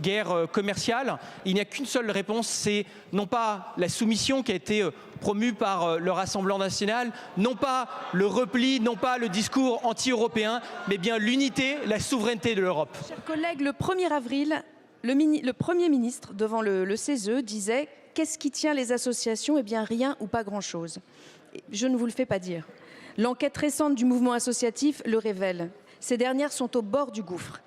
guerres commerciales, il n'y a qu'une seule réponse, c'est non pas la soumission qui a été promue par le Rassemblement national, non pas le repli, non pas le discours anti-européen, mais bien l'unité, la souveraineté de l'Europe. Chers collègues, le 1er avril, le Premier ministre, devant le CESE, disait « Qu'est-ce qui tient les associations ? Eh bien rien ou pas grand-chose. » Je ne vous le fais pas dire. L'enquête récente du mouvement associatif le révèle. Ces dernières sont au bord du gouffre.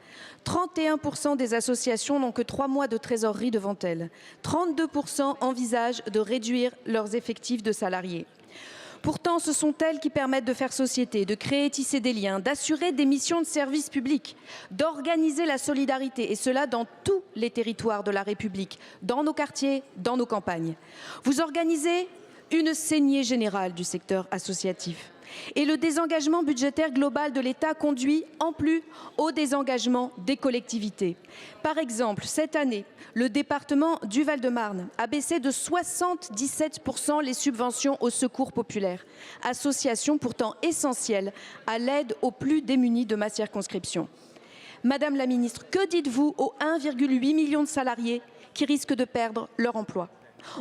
31% des associations n'ont que 3 mois de trésorerie devant elles. 32% envisagent de réduire leurs effectifs de salariés. Pourtant, ce sont elles qui permettent de faire société, de créer et tisser des liens, d'assurer des missions de service public, d'organiser la solidarité, et cela dans tous les territoires de la République, dans nos quartiers, dans nos campagnes. Vous organisez une saignée générale du secteur associatif. Et le désengagement budgétaire global de l'État conduit en plus au désengagement des collectivités. Par exemple, cette année, le département du Val-de-Marne a baissé de 77% les subventions au secours populaire, association pourtant essentielle à l'aide aux plus démunis de ma circonscription. Madame la ministre, que dites-vous aux 1,8 million de salariés qui risquent de perdre leur emploi ?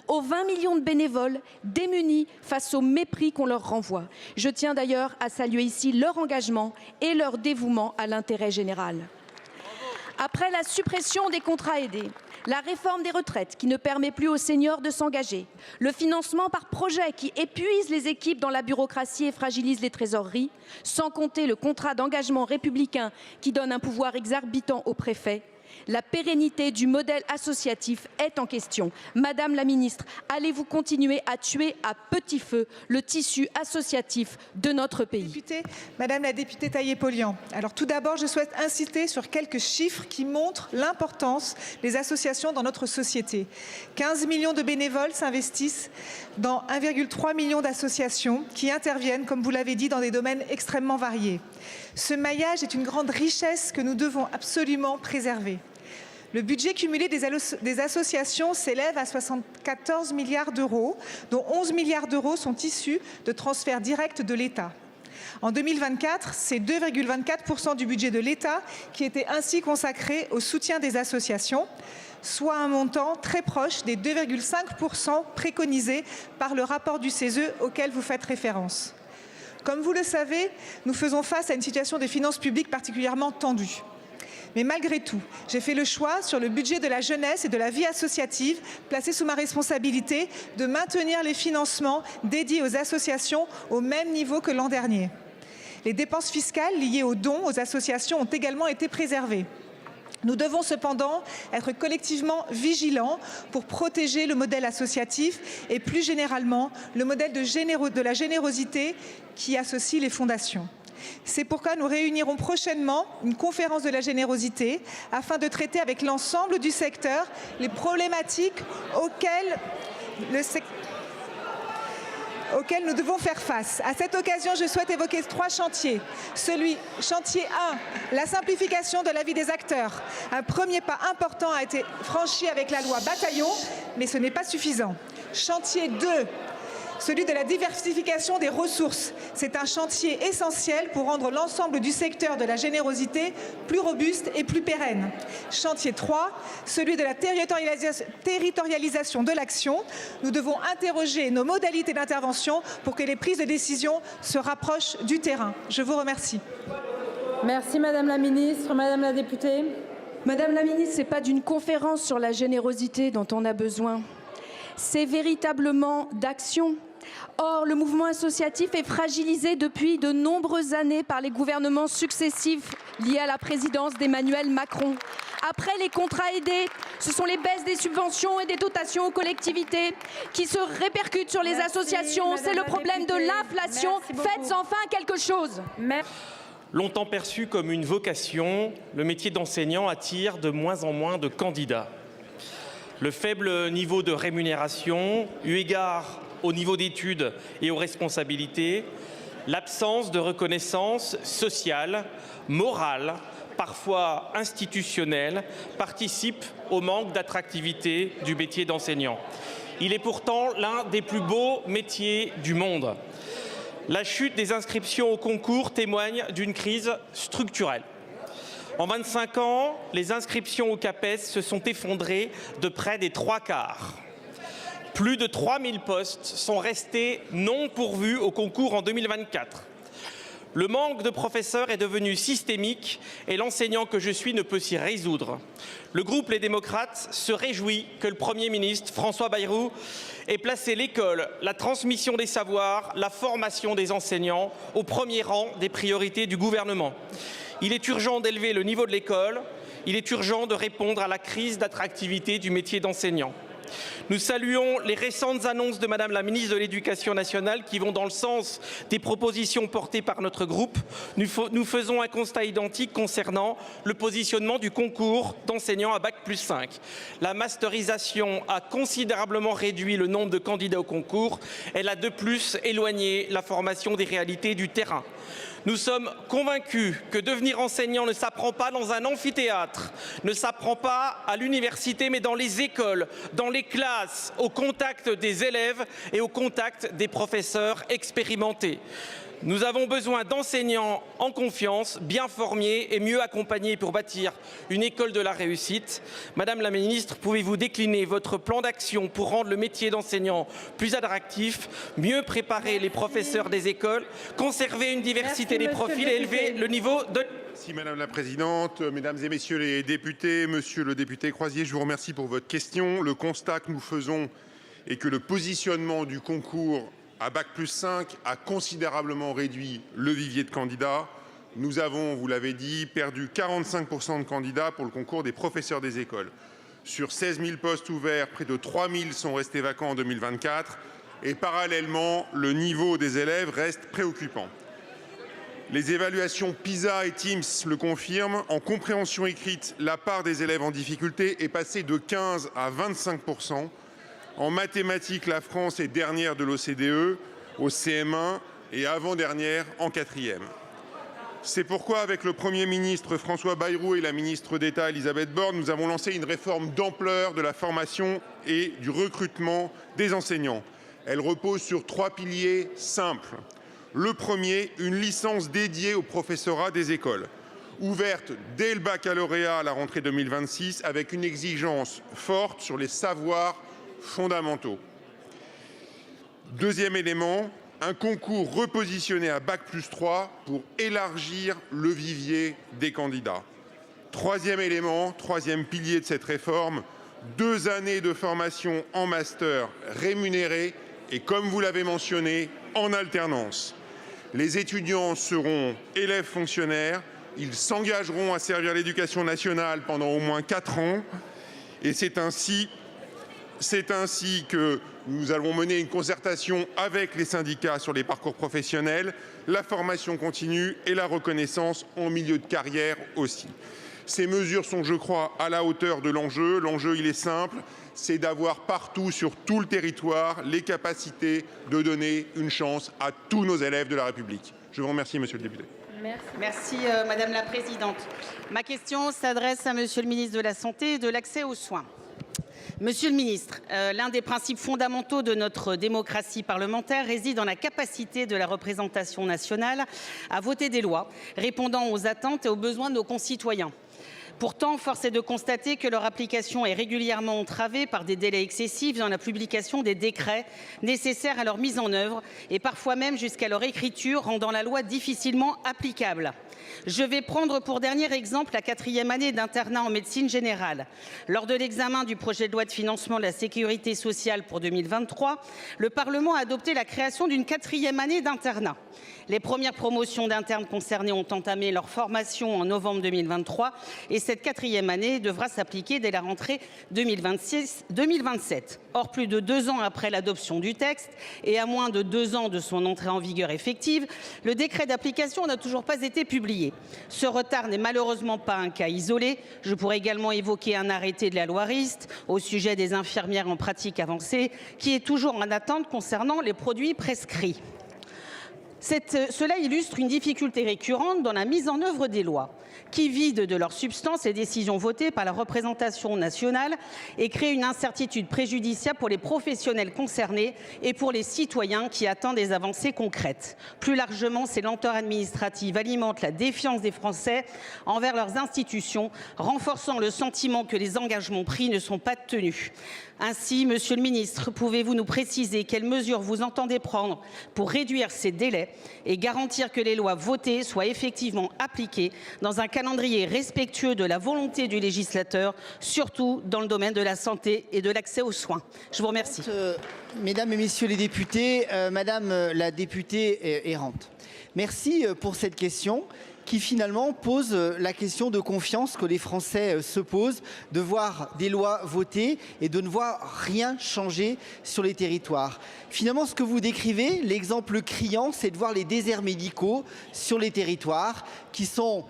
Aux 20 millions de bénévoles démunis face au mépris qu'on leur renvoie. Je tiens d'ailleurs à saluer ici leur engagement et leur dévouement à l'intérêt général. Après la suppression des contrats aidés, la réforme des retraites qui ne permet plus aux seniors de s'engager, le financement par projet qui épuise les équipes dans la bureaucratie et fragilise les trésoreries, sans compter le contrat d'engagement républicain qui donne un pouvoir exorbitant aux préfets, la pérennité du modèle associatif est en question. Madame la ministre, allez-vous continuer à tuer à petit feu le tissu associatif de notre pays? Madame la députée Taillé-Polian, alors tout d'abord, je souhaite insister sur quelques chiffres qui montrent l'importance des associations dans notre société. 15 millions de bénévoles s'investissent dans 1,3 million d'associations qui interviennent, comme vous l'avez dit, dans des domaines extrêmement variés. Ce maillage est une grande richesse que nous devons absolument préserver. Le budget cumulé des associations s'élève à 74 milliards d'euros, dont 11 milliards d'euros sont issus de transferts directs de l'État. En 2024, c'est 2,24% du budget de l'État qui était ainsi consacré au soutien des associations, soit un montant très proche des 2,5% préconisés par le rapport du CESE auquel vous faites référence. Comme vous le savez, nous faisons face à une situation des finances publiques particulièrement tendue. Mais malgré tout, j'ai fait le choix, sur le budget de la jeunesse et de la vie associative, placé sous ma responsabilité, de maintenir les financements dédiés aux associations au même niveau que l'an dernier. Les dépenses fiscales liées aux dons aux associations ont également été préservées. Nous devons cependant être collectivement vigilants pour protéger le modèle associatif et plus généralement le modèle de la générosité qui associe les fondations. C'est pourquoi nous réunirons prochainement une conférence de la générosité afin de traiter avec l'ensemble du secteur les problématiques auxquelles nous devons faire face. À cette occasion, je souhaite évoquer 3 chantiers. Chantier 1, la simplification de la vie des acteurs. Un premier pas important a été franchi avec la loi Bataillon, mais ce n'est pas suffisant. Chantier 2, celui de la diversification des ressources. C'est un chantier essentiel pour rendre l'ensemble du secteur de la générosité plus robuste et plus pérenne. Chantier 3, celui de la territorialisation de l'action. Nous devons interroger nos modalités d'intervention pour que les prises de décision se rapprochent du terrain. Je vous remercie. Merci Madame la Ministre. Madame la députée. Madame la Ministre, ce n'est pas d'une conférence sur la générosité dont on a besoin. C'est véritablement d'action. Or, le mouvement associatif est fragilisé depuis de nombreuses années par les gouvernements successifs liés à la présidence d'Emmanuel Macron. Après les contrats aidés, ce sont les baisses des subventions et des dotations aux collectivités qui se répercutent sur les associations. C'est le problème de l'inflation. Faites enfin quelque chose. Longtemps perçu comme une vocation, le métier d'enseignant attire de moins en moins de candidats. Le faible niveau de rémunération, eu égard au niveau d'études et aux responsabilités, l'absence de reconnaissance sociale, morale, parfois institutionnelle, participent au manque d'attractivité du métier d'enseignant. Il est pourtant l'un des plus beaux métiers du monde. La chute des inscriptions au concours témoigne d'une crise structurelle. En 25 ans, les inscriptions au CAPES se sont effondrées de près des 3/4. Plus de 3000 postes sont restés non pourvus au concours en 2024. Le manque de professeurs est devenu systémique et l'enseignant que je suis ne peut s'y résoudre. Le groupe Les Démocrates se réjouit que le Premier ministre François Bayrou ait placé l'école, la transmission des savoirs, la formation des enseignants au premier rang des priorités du gouvernement. Il est urgent d'élever le niveau de l'école, il est urgent de répondre à la crise d'attractivité du métier d'enseignant. Nous saluons les récentes annonces de Madame la ministre de l'Éducation nationale qui vont dans le sens des propositions portées par notre groupe. Nous faisons un constat identique concernant le positionnement du concours d'enseignants à Bac+5. La masterisation a considérablement réduit le nombre de candidats au concours. Elle a de plus éloigné la formation des réalités du terrain. Nous sommes convaincus que devenir enseignant ne s'apprend pas dans un amphithéâtre, ne s'apprend pas à l'université, mais dans les écoles, dans les classes, au contact des élèves et au contact des professeurs expérimentés. Nous avons besoin d'enseignants en confiance, bien formés et mieux accompagnés pour bâtir une école de la réussite. Madame la ministre, pouvez-vous décliner votre plan d'action pour rendre le métier d'enseignant plus attractif, mieux préparer les professeurs des écoles, conserver une diversité des profils et élever le niveau de... Merci Madame la Présidente, Mesdames et Messieurs les députés, Monsieur le député Croisier, je vous remercie pour votre question. Le constat que nous faisons est que le positionnement du concours à Bac+5 a considérablement réduit le vivier de candidats. Nous avons, vous l'avez dit, perdu 45% de candidats pour le concours des professeurs des écoles. Sur 16 000 postes ouverts, près de 3 000 sont restés vacants en 2024 et parallèlement, le niveau des élèves reste préoccupant. Les évaluations PISA et TIMSS le confirment. En compréhension écrite, la part des élèves en difficulté est passée de 15 à 25%. En mathématiques, la France est dernière de l'OCDE au CM1 et avant-dernière en 4e. C'est pourquoi, avec le Premier ministre François Bayrou et la ministre d'État Elisabeth Borne, nous avons lancé une réforme d'ampleur de la formation et du recrutement des enseignants. Elle repose sur 3 piliers simples. Le premier, une licence dédiée au professorat des écoles, ouverte dès le baccalauréat à la rentrée 2026 avec une exigence forte sur les savoirs fondamentaux. Deuxième élément, un concours repositionné à Bac+3 pour élargir le vivier des candidats. Troisième élément, troisième pilier de cette réforme, 2 années de formation en master rémunérées et, comme vous l'avez mentionné, en alternance. Les étudiants seront élèves fonctionnaires, ils s'engageront à servir l'éducation nationale pendant au moins 4 ans et c'est ainsi que nous allons mener une concertation avec les syndicats sur les parcours professionnels, la formation continue et la reconnaissance en milieu de carrière aussi. Ces mesures sont, je crois, à la hauteur de l'enjeu. L'enjeu, il est simple, c'est d'avoir partout, sur tout le territoire, les capacités de donner une chance à tous nos élèves de la République. Je vous remercie, Monsieur le député. Merci, Madame la Présidente. Ma question s'adresse à Monsieur le ministre de la Santé et de l'Accès aux soins. Monsieur le ministre, l'un des principes fondamentaux de notre démocratie parlementaire réside dans la capacité de la représentation nationale à voter des lois répondant aux attentes et aux besoins de nos concitoyens. Pourtant, force est de constater que leur application est régulièrement entravée par des délais excessifs dans la publication des décrets nécessaires à leur mise en œuvre et parfois même jusqu'à leur écriture, rendant la loi difficilement applicable. Je vais prendre pour dernier exemple la 4e année d'internat en médecine générale. Lors de l'examen du projet de loi de financement de la sécurité sociale pour 2023, le Parlement a adopté la création d'une 4e année d'internat. Les premières promotions d'internes concernés ont entamé leur formation en novembre 2023 et cette 4e année devra s'appliquer dès la rentrée 2026-2027. Or, plus de 2 ans après l'adoption du texte et à moins de 2 ans de son entrée en vigueur effective, le décret d'application n'a toujours pas été publié. Ce retard n'est malheureusement pas un cas isolé. Je pourrais également évoquer un arrêté de la loi Rist au sujet des infirmières en pratique avancée qui est toujours en attente concernant les produits prescrits. Cela illustre une difficulté récurrente dans la mise en œuvre des lois, qui vident de leur substance les décisions votées par la représentation nationale et créent une incertitude préjudiciable pour les professionnels concernés et pour les citoyens qui attendent des avancées concrètes. Plus largement, ces lenteurs administratives alimentent la défiance des Français envers leurs institutions, renforçant le sentiment que les engagements pris ne sont pas tenus. Ainsi, Monsieur le ministre, pouvez-vous nous préciser quelles mesures vous entendez prendre pour réduire ces délais et garantir que les lois votées soient effectivement appliquées dans un un calendrier respectueux de la volonté du législateur, surtout dans le domaine de la santé et de l'accès aux soins. Je vous remercie. Mesdames et messieurs les députés, Madame la députée errante, merci pour cette question qui finalement pose la question de confiance que les Français se posent, de voir des lois votées et de ne voir rien changer sur les territoires. Finalement, ce que vous décrivez, l'exemple criant, c'est de voir les déserts médicaux sur les territoires qui sont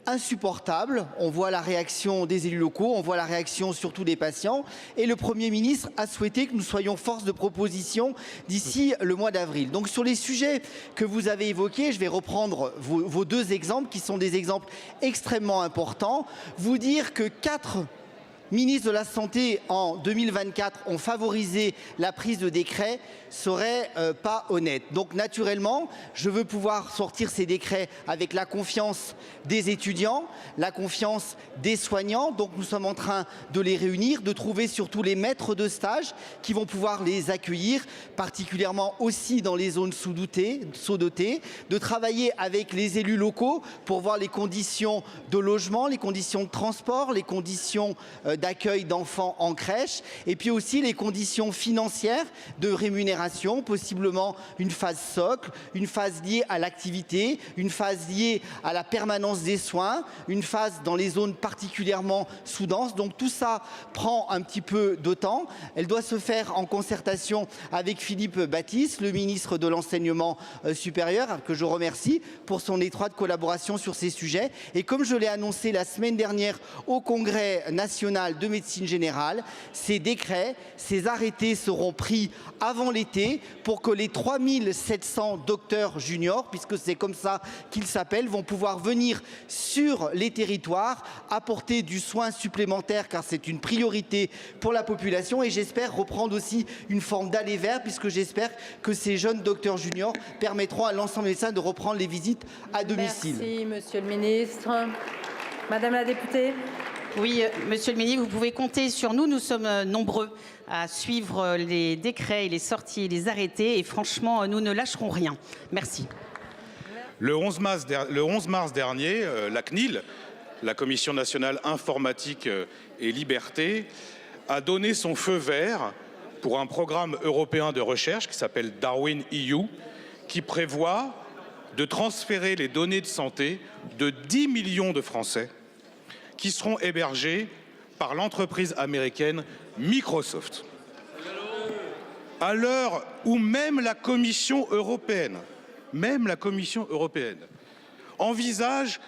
insupportable. On voit la réaction des élus locaux, on voit la réaction surtout des patients. Et le Premier ministre a souhaité que nous soyons force de proposition d'ici le mois d'avril. Donc sur les sujets que vous avez évoqués, je vais reprendre vos deux exemples qui sont des exemples extrêmement importants. Vous dire que 4 ministres de la Santé en 2024 ont favorisé la prise de décrets serait pas honnête. Donc naturellement, je veux pouvoir sortir ces décrets avec la confiance des étudiants, la confiance des soignants. Donc nous sommes en train de les réunir, de trouver surtout les maîtres de stage qui vont pouvoir les accueillir, particulièrement aussi dans les zones sous-dotées, de travailler avec les élus locaux pour voir les conditions de logement, les conditions de transport, les conditions d'accueil d'enfants en crèche et puis aussi les conditions financières de rémunération, possiblement une phase socle, une phase liée à l'activité, une phase liée à la permanence des soins, une phase dans les zones particulièrement sous-denses. Donc tout ça prend un petit peu de temps. Elle doit se faire en concertation avec Philippe Baptiste, le ministre de l'Enseignement supérieur, que je remercie pour son étroite collaboration sur ces sujets. Et comme je l'ai annoncé la semaine dernière au Congrès national de médecine générale, ces décrets, ces arrêtés seront pris avant l'été pour que les 3700 docteurs juniors, puisque c'est comme ça qu'ils s'appellent, vont pouvoir venir sur les territoires apporter du soin supplémentaire car c'est une priorité pour la population et j'espère reprendre aussi une forme d'aller vers puisque j'espère que ces jeunes docteurs juniors permettront à l'ensemble des médecins de reprendre les visites à domicile. Merci Monsieur le Ministre. Madame la députée. Oui, Monsieur le Ministre, vous pouvez compter sur nous. Nous sommes nombreux à suivre les décrets, les sorties, les arrêtés et franchement, nous ne lâcherons rien. Merci. Le 11 mars dernier, la CNIL, la Commission nationale informatique et liberté, a donné son feu vert pour un programme européen de recherche qui s'appelle Darwin EU, qui prévoit de transférer les données de santé de 10 millions de Français qui seront hébergés par l'entreprise américaine Microsoft. À l'heure où même la Commission européenne envisage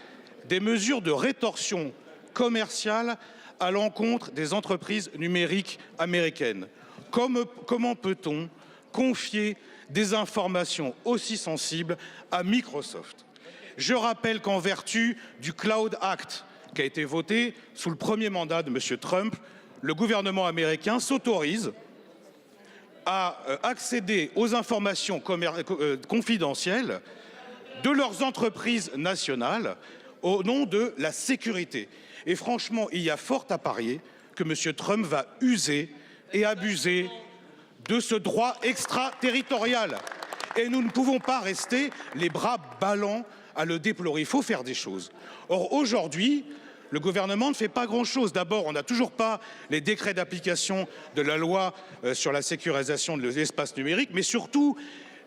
des mesures de rétorsion commerciale à l'encontre des entreprises numériques américaines. Comment peut-on confier des informations aussi sensibles à Microsoft? Je rappelle qu'en vertu du Cloud Act, qui a été voté sous le premier mandat de M. Trump, le gouvernement américain s'autorise à accéder aux informations confidentielles de leurs entreprises nationales au nom de la sécurité. Et franchement, il y a fort à parier que M. Trump va user et abuser de ce droit extraterritorial. Et nous ne pouvons pas rester les bras ballants à le déplorer. Il faut faire des choses. Or, aujourd'hui, le gouvernement ne fait pas grand-chose. D'abord, on n'a toujours pas les décrets d'application de la loi sur la sécurisation de l'espace numérique, mais surtout,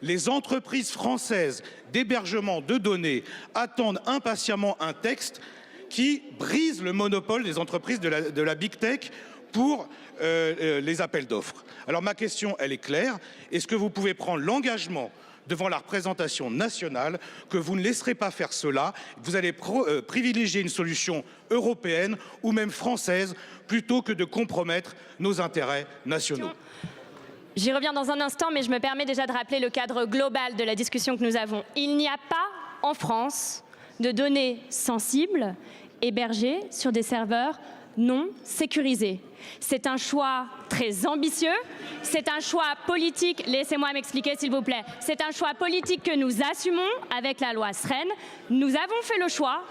les entreprises françaises d'hébergement de données attendent impatiemment un texte qui brise le monopole des entreprises de la Big Tech pour les appels d'offres. Alors ma question, elle est claire. Est-ce que vous pouvez prendre l'engagement devant la représentation nationale que vous ne laisserez pas faire cela, vous allez privilégier une solution européenne ou même française plutôt que de compromettre nos intérêts nationaux? J'y reviens dans un instant, mais je me permets déjà de rappeler le cadre global de la discussion que nous avons. Il n'y a pas en France de données sensibles hébergées sur des serveurs non sécurisés. C'est un choix très ambitieux, c'est un choix politique, laissez-moi m'expliquer s'il vous plaît, c'est un choix politique que nous assumons avec la loi SREN. Nous avons fait le choix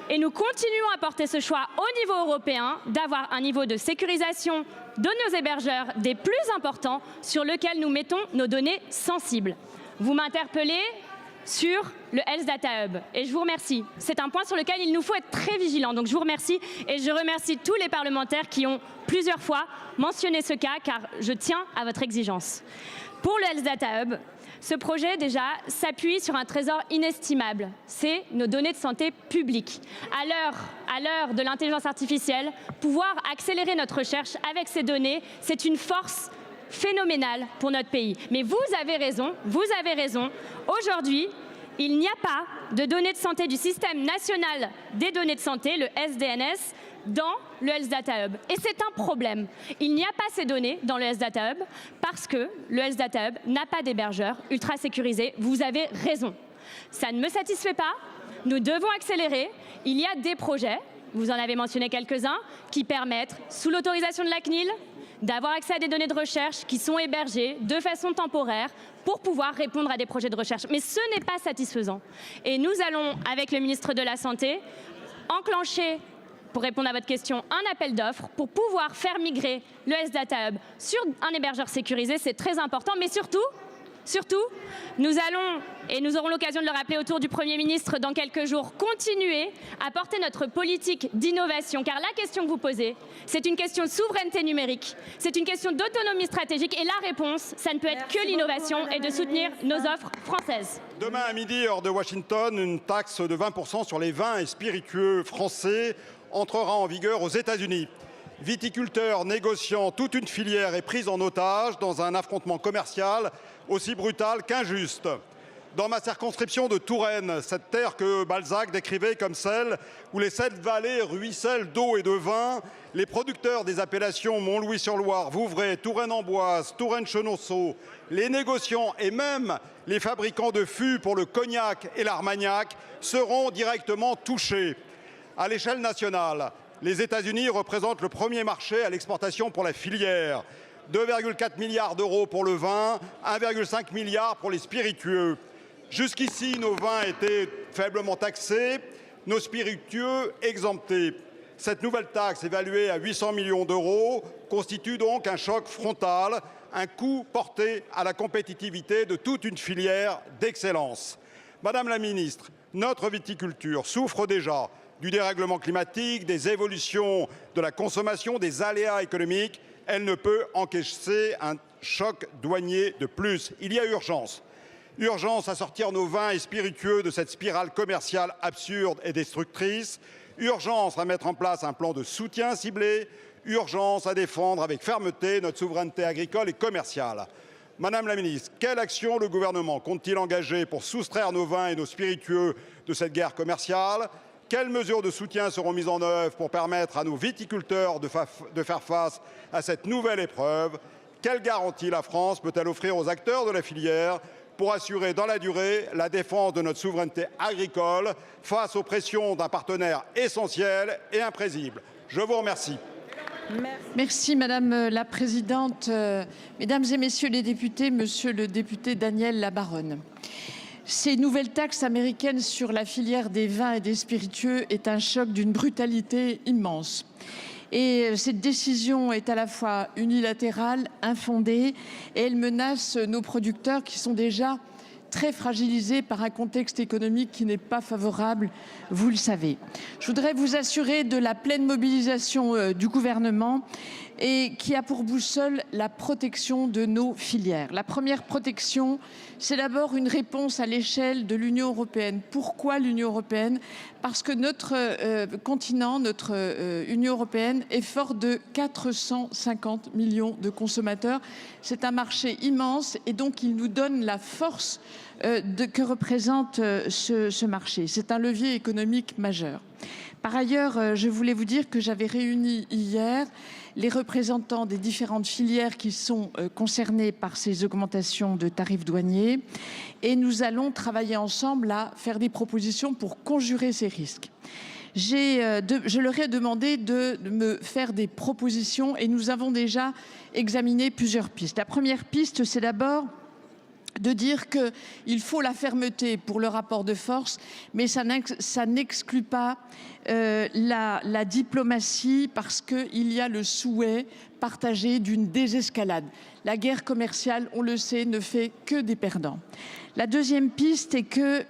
et nous continuons à porter ce choix au niveau européen d'avoir un niveau de sécurisation de nos hébergeurs des plus importants sur lequel nous mettons nos données sensibles. Vous m'interpellez sur le Health Data Hub. Et je vous remercie. C'est un point sur lequel il nous faut être très vigilants. Donc je vous remercie et je remercie tous les parlementaires qui ont plusieurs fois mentionné ce cas, car je tiens à votre exigence. Pour le Health Data Hub, ce projet, déjà, s'appuie sur un trésor inestimable. C'est nos données de santé publiques. À l'heure de l'intelligence artificielle, pouvoir accélérer notre recherche avec ces données, c'est une force phénoménale pour notre pays. Mais vous avez raison. Aujourd'hui, il n'y a pas de données de santé du système national des données de santé, le SDNS, dans le Health Data Hub. Et c'est un problème. Il n'y a pas ces données dans le Health Data Hub parce que le Health Data Hub n'a pas d'hébergeur ultra sécurisé. Vous avez raison. Ça ne me satisfait pas. Nous devons accélérer. Il y a des projets, vous en avez mentionné quelques-uns, qui permettent, sous l'autorisation de la CNIL, d'avoir accès à des données de recherche qui sont hébergées de façon temporaire pour pouvoir répondre à des projets de recherche. Mais ce n'est pas satisfaisant. Et nous allons, avec le ministre de la Santé, enclencher, pour répondre à votre question, un appel d'offres pour pouvoir faire migrer le Health Data Hub sur un hébergeur sécurisé. C'est très important, mais surtout, nous allons, et nous aurons l'occasion de le rappeler autour du Premier ministre dans quelques jours, continuer à porter notre politique d'innovation. Car la question que vous posez, c'est une question de souveraineté numérique, c'est une question d'autonomie stratégique. Et la réponse, ça ne peut être que l'innovation et de soutenir nos offres françaises. Demain à midi, hors de Washington, une taxe de 20% sur les vins et spiritueux français entrera en vigueur aux États-Unis. Viticulteurs, négociants, toute une filière est prise en otage dans un affrontement commercial aussi brutal qu'injuste. Dans ma circonscription de Touraine, cette terre que Balzac décrivait comme celle où les 7 vallées ruissellent d'eau et de vin, les producteurs des appellations Montlouis-sur-Loire, Vouvray, Touraine-Amboise, Touraine-Chenonceau, les négociants et même les fabricants de fûts pour le cognac et l'armagnac seront directement touchés. À l'échelle nationale, les États-Unis représentent le premier marché à l'exportation pour la filière. 2,4 milliards d'euros pour le vin, 1,5 milliard pour les spiritueux. Jusqu'ici, nos vins étaient faiblement taxés, nos spiritueux exemptés. Cette nouvelle taxe, évaluée à 800 millions d'euros, constitue donc un choc frontal, un coup porté à la compétitivité de toute une filière d'excellence. Madame la ministre, notre viticulture souffre déjà du dérèglement climatique, des évolutions de la consommation, des aléas économiques. Elle ne peut encaisser un choc douanier de plus. Il y a urgence. Urgence à sortir nos vins et spiritueux de cette spirale commerciale absurde et destructrice. Urgence à mettre en place un plan de soutien ciblé. Urgence à défendre avec fermeté notre souveraineté agricole et commerciale. Madame la ministre, quelle action le gouvernement compte-t-il engager pour soustraire nos vins et nos spiritueux de cette guerre commerciale ? Quelles mesures de soutien seront mises en œuvre pour permettre à nos viticulteurs de faire face à cette nouvelle épreuve? Quelle garantie la France peut-elle offrir aux acteurs de la filière pour assurer dans la durée la défense de notre souveraineté agricole face aux pressions d'un partenaire essentiel et imprévisible? Je vous remercie. Merci Madame la Présidente. Mesdames et Messieurs les députés, Monsieur le député Daniel Labaronne. Ces nouvelles taxes américaines sur la filière des vins et des spiritueux est un choc d'une brutalité immense. Et cette décision est à la fois unilatérale, infondée, et elle menace nos producteurs qui sont déjà très fragilisés par un contexte économique qui n'est pas favorable, vous le savez. Je voudrais vous assurer de la pleine mobilisation du gouvernement et qui a pour boussole la protection de nos filières. La première protection, c'est d'abord une réponse à l'échelle de l'Union européenne. Pourquoi l'Union européenne? Parce que notre continent, notre Union européenne est fort de 450 millions de consommateurs. C'est un marché immense et donc il nous donne la force que représente ce marché. C'est un levier économique majeur. Par ailleurs, je voulais vous dire que j'avais réuni hier les représentants des différentes filières qui sont concernées par ces augmentations de tarifs douaniers et nous allons travailler ensemble à faire des propositions pour conjurer ces risques. Je leur ai demandé de me faire des propositions et nous avons déjà examiné plusieurs pistes. La première piste, c'est d'abord de dire qu'il faut la fermeté pour le rapport de force, mais ça n'exclut pas la diplomatie parce qu'il y a le souhait partagé d'une désescalade. La guerre commerciale, on le sait, ne fait que des perdants. La deuxième piste est que,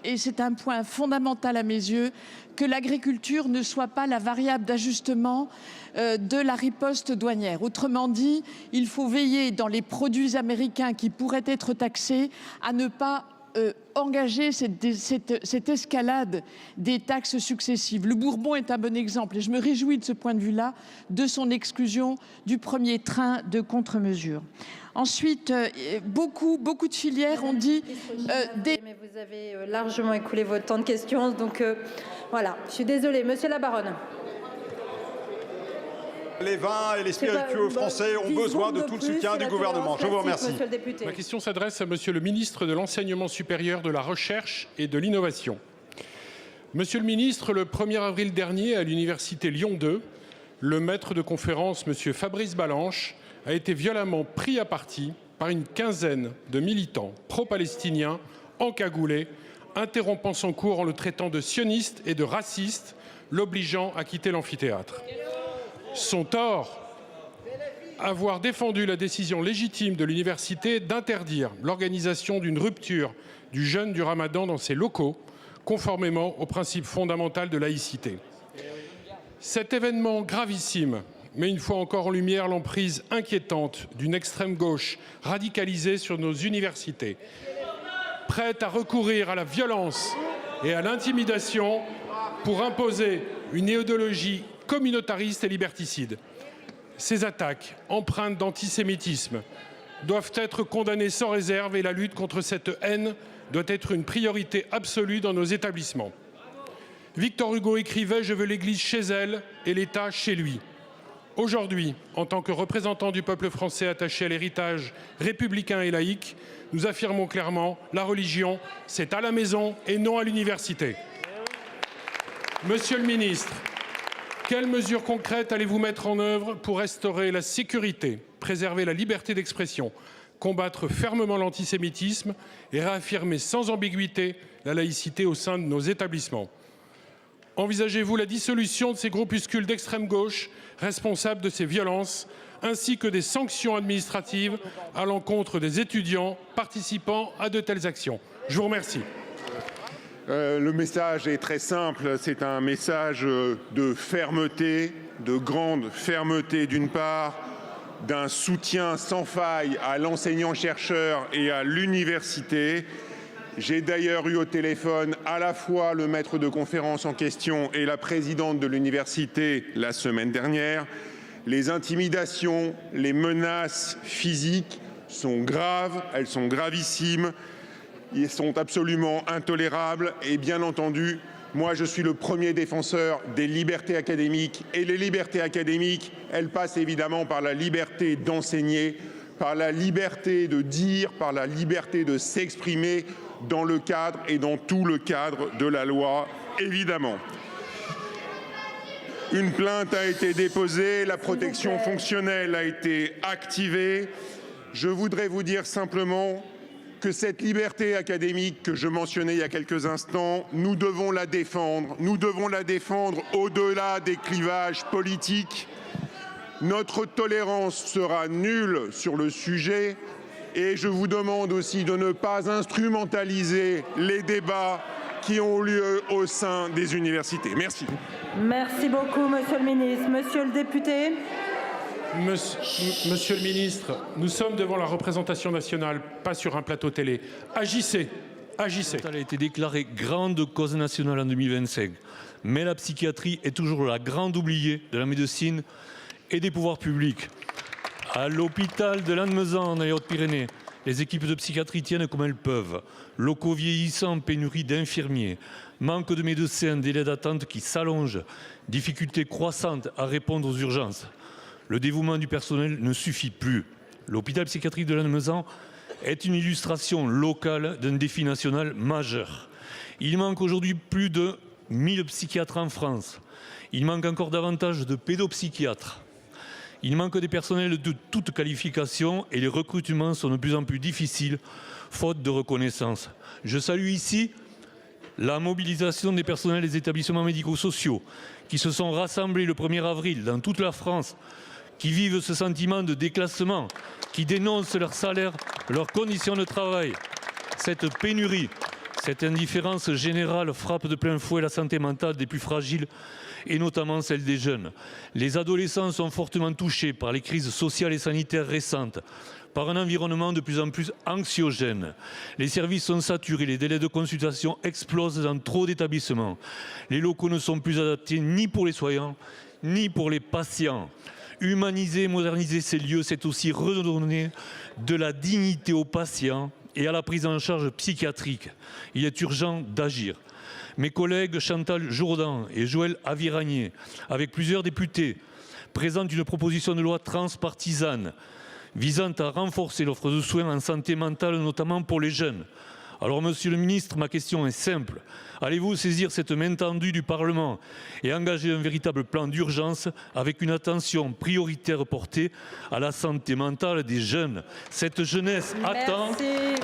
et c'est un point fondamental à mes yeux, que l'agriculture ne soit pas la variable d'ajustement de la riposte douanière. Autrement dit, il faut veiller dans les produits américains qui pourraient être taxés à ne pas engager cette escalade des taxes successives. Le Bourbon est un bon exemple et je me réjouis de ce point de vue-là de son exclusion du premier train de contre-mesures. Ensuite, beaucoup de filières ont dit... Mais vous avez largement écoulé votre temps de questions, donc voilà, je suis désolée. Monsieur Labaronne. Les vins et les spiritueux français ont besoin de tout le soutien du gouvernement. Je vous remercie. Ma question s'adresse à Monsieur le ministre de l'Enseignement supérieur, de la Recherche et de l'Innovation. Monsieur le ministre, le 1er avril dernier, à l'université Lyon 2, le maître de conférence, Monsieur Fabrice Balanche, a été violemment pris à partie par une quinzaine de militants pro-palestiniens encagoulés, interrompant son cours en le traitant de sioniste et de raciste, l'obligeant à quitter l'amphithéâtre. Son tort, avoir défendu la décision légitime de l'université d'interdire l'organisation d'une rupture du jeûne du Ramadan dans ses locaux, conformément au principe fondamental de laïcité. Cet événement gravissime met une fois encore en lumière l'emprise inquiétante d'une extrême gauche radicalisée sur nos universités, prête à recourir à la violence et à l'intimidation pour imposer une idéologie communautariste et liberticide. Ces attaques, empreintes d'antisémitisme, doivent être condamnées sans réserve et la lutte contre cette haine doit être une priorité absolue dans nos établissements. Victor Hugo écrivait « Je veux l'Église chez elle et l'État chez lui ». Aujourd'hui, en tant que représentants du peuple français attaché à l'héritage républicain et laïque, nous affirmons clairement la religion, c'est à la maison et non à l'université. Monsieur le ministre, quelles mesures concrètes allez-vous mettre en œuvre pour restaurer la sécurité, préserver la liberté d'expression, combattre fermement l'antisémitisme et réaffirmer sans ambiguïté la laïcité au sein de nos établissements? Envisagez-vous la dissolution de ces groupuscules d'extrême gauche responsables de ces violences, ainsi que des sanctions administratives à l'encontre des étudiants participant à de telles actions? Je vous remercie. Le message est très simple, c'est un message de fermeté, de grande fermeté d'une part, d'un soutien sans faille à l'enseignant-chercheur et à l'université. J'ai d'ailleurs eu au téléphone à la fois le maître de conférence en question et la présidente de l'université la semaine dernière. Les intimidations, les menaces physiques sont graves, elles sont gravissimes. Ils sont absolument intolérables et bien entendu, moi je suis le premier défenseur des libertés académiques et les libertés académiques, elles passent évidemment par la liberté d'enseigner, par la liberté de dire, par la liberté de s'exprimer dans le cadre et dans tout le cadre de la loi, évidemment. Une plainte a été déposée, la protection fonctionnelle a été activée. Je voudrais vous dire simplement que cette liberté académique que je mentionnais il y a quelques instants, nous devons la défendre. Nous devons la défendre au-delà des clivages politiques. Notre tolérance sera nulle sur le sujet et je vous demande aussi de ne pas instrumentaliser les débats qui ont lieu au sein des universités. Merci. Merci beaucoup, Monsieur le ministre. Monsieur le député. Monsieur le ministre, nous sommes devant la représentation nationale, pas sur un plateau télé. Agissez, agissez. Elle a été déclarée grande cause nationale en 2025. Mais la psychiatrie est toujours la grande oubliée de la médecine et des pouvoirs publics. À l'hôpital de Lannemezan, dans les Hautes-Pyrénées, les équipes de psychiatrie tiennent comme elles peuvent. Locaux vieillissants, pénurie d'infirmiers, manque de médecins, délais d'attente qui s'allongent, difficultés croissantes à répondre aux urgences. Le dévouement du personnel ne suffit plus. L'hôpital psychiatrique de Lannemezan est une illustration locale d'un défi national majeur. Il manque aujourd'hui plus de 1000 psychiatres en France. Il manque encore davantage de pédopsychiatres. Il manque des personnels de toute qualification et les recrutements sont de plus en plus difficiles, faute de reconnaissance. Je salue ici la mobilisation des personnels des établissements médico-sociaux qui se sont rassemblés le 1er avril dans toute la France, qui vivent ce sentiment de déclassement, qui dénoncent leur salaire, leurs conditions de travail. Cette pénurie, cette indifférence générale frappe de plein fouet la santé mentale des plus fragiles et notamment celle des jeunes. Les adolescents sont fortement touchés par les crises sociales et sanitaires récentes, par un environnement de plus en plus anxiogène. Les services sont saturés, les délais de consultation explosent dans trop d'établissements. Les locaux ne sont plus adaptés ni pour les soignants, ni pour les patients. Humaniser, moderniser ces lieux, c'est aussi redonner de la dignité aux patients et à la prise en charge psychiatrique. Il est urgent d'agir. Mes collègues Chantal Jourdan et Joël Aviragnet, avec plusieurs députés, présentent une proposition de loi transpartisane visant à renforcer l'offre de soins en santé mentale, notamment pour les jeunes. Alors, Monsieur le Ministre, ma question est simple. Allez-vous saisir cette main tendue du Parlement et engager un véritable plan d'urgence avec une attention prioritaire portée à la santé mentale des jeunes? Cette jeunesse attend,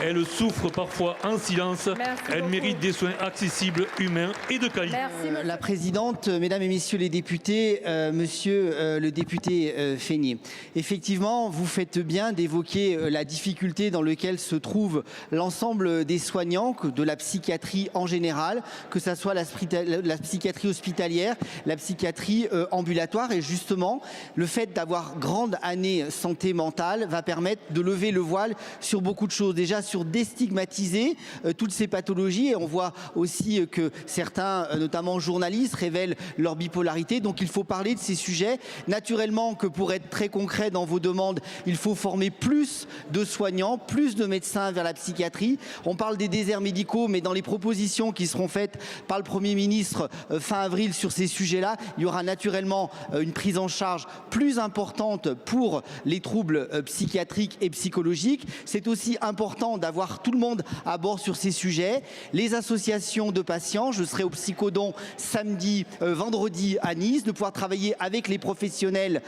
elle souffre parfois en silence, elle mérite des soins accessibles, humains et de qualité. La présidente, mesdames et messieurs les députés, monsieur le député Feignet, effectivement, vous faites bien d'évoquer la difficulté dans laquelle se trouve l'ensemble des soignants, de la psychiatrie en général, que ce soit la psychiatrie hospitalière, la psychiatrie ambulatoire. Et justement, le fait d'avoir grande année santé mentale va permettre de lever le voile sur beaucoup de choses. Déjà sur déstigmatiser toutes ces pathologies. Et on voit aussi que certains, notamment journalistes, révèlent leur bipolarité. Donc il faut parler de ces sujets. Naturellement que pour être très concret dans vos demandes, il faut former plus de soignants, plus de médecins vers la psychiatrie. On parle des déserts médicaux, mais dans les propositions qui seront faites par le Premier ministre fin avril sur ces sujets-là, il y aura naturellement une prise en charge plus importante pour les troubles psychiatriques et psychologiques. C'est aussi important d'avoir tout le monde à bord sur ces sujets. Les associations de patients, je serai au Psychodon vendredi à Nice, de pouvoir travailler avec les professionnels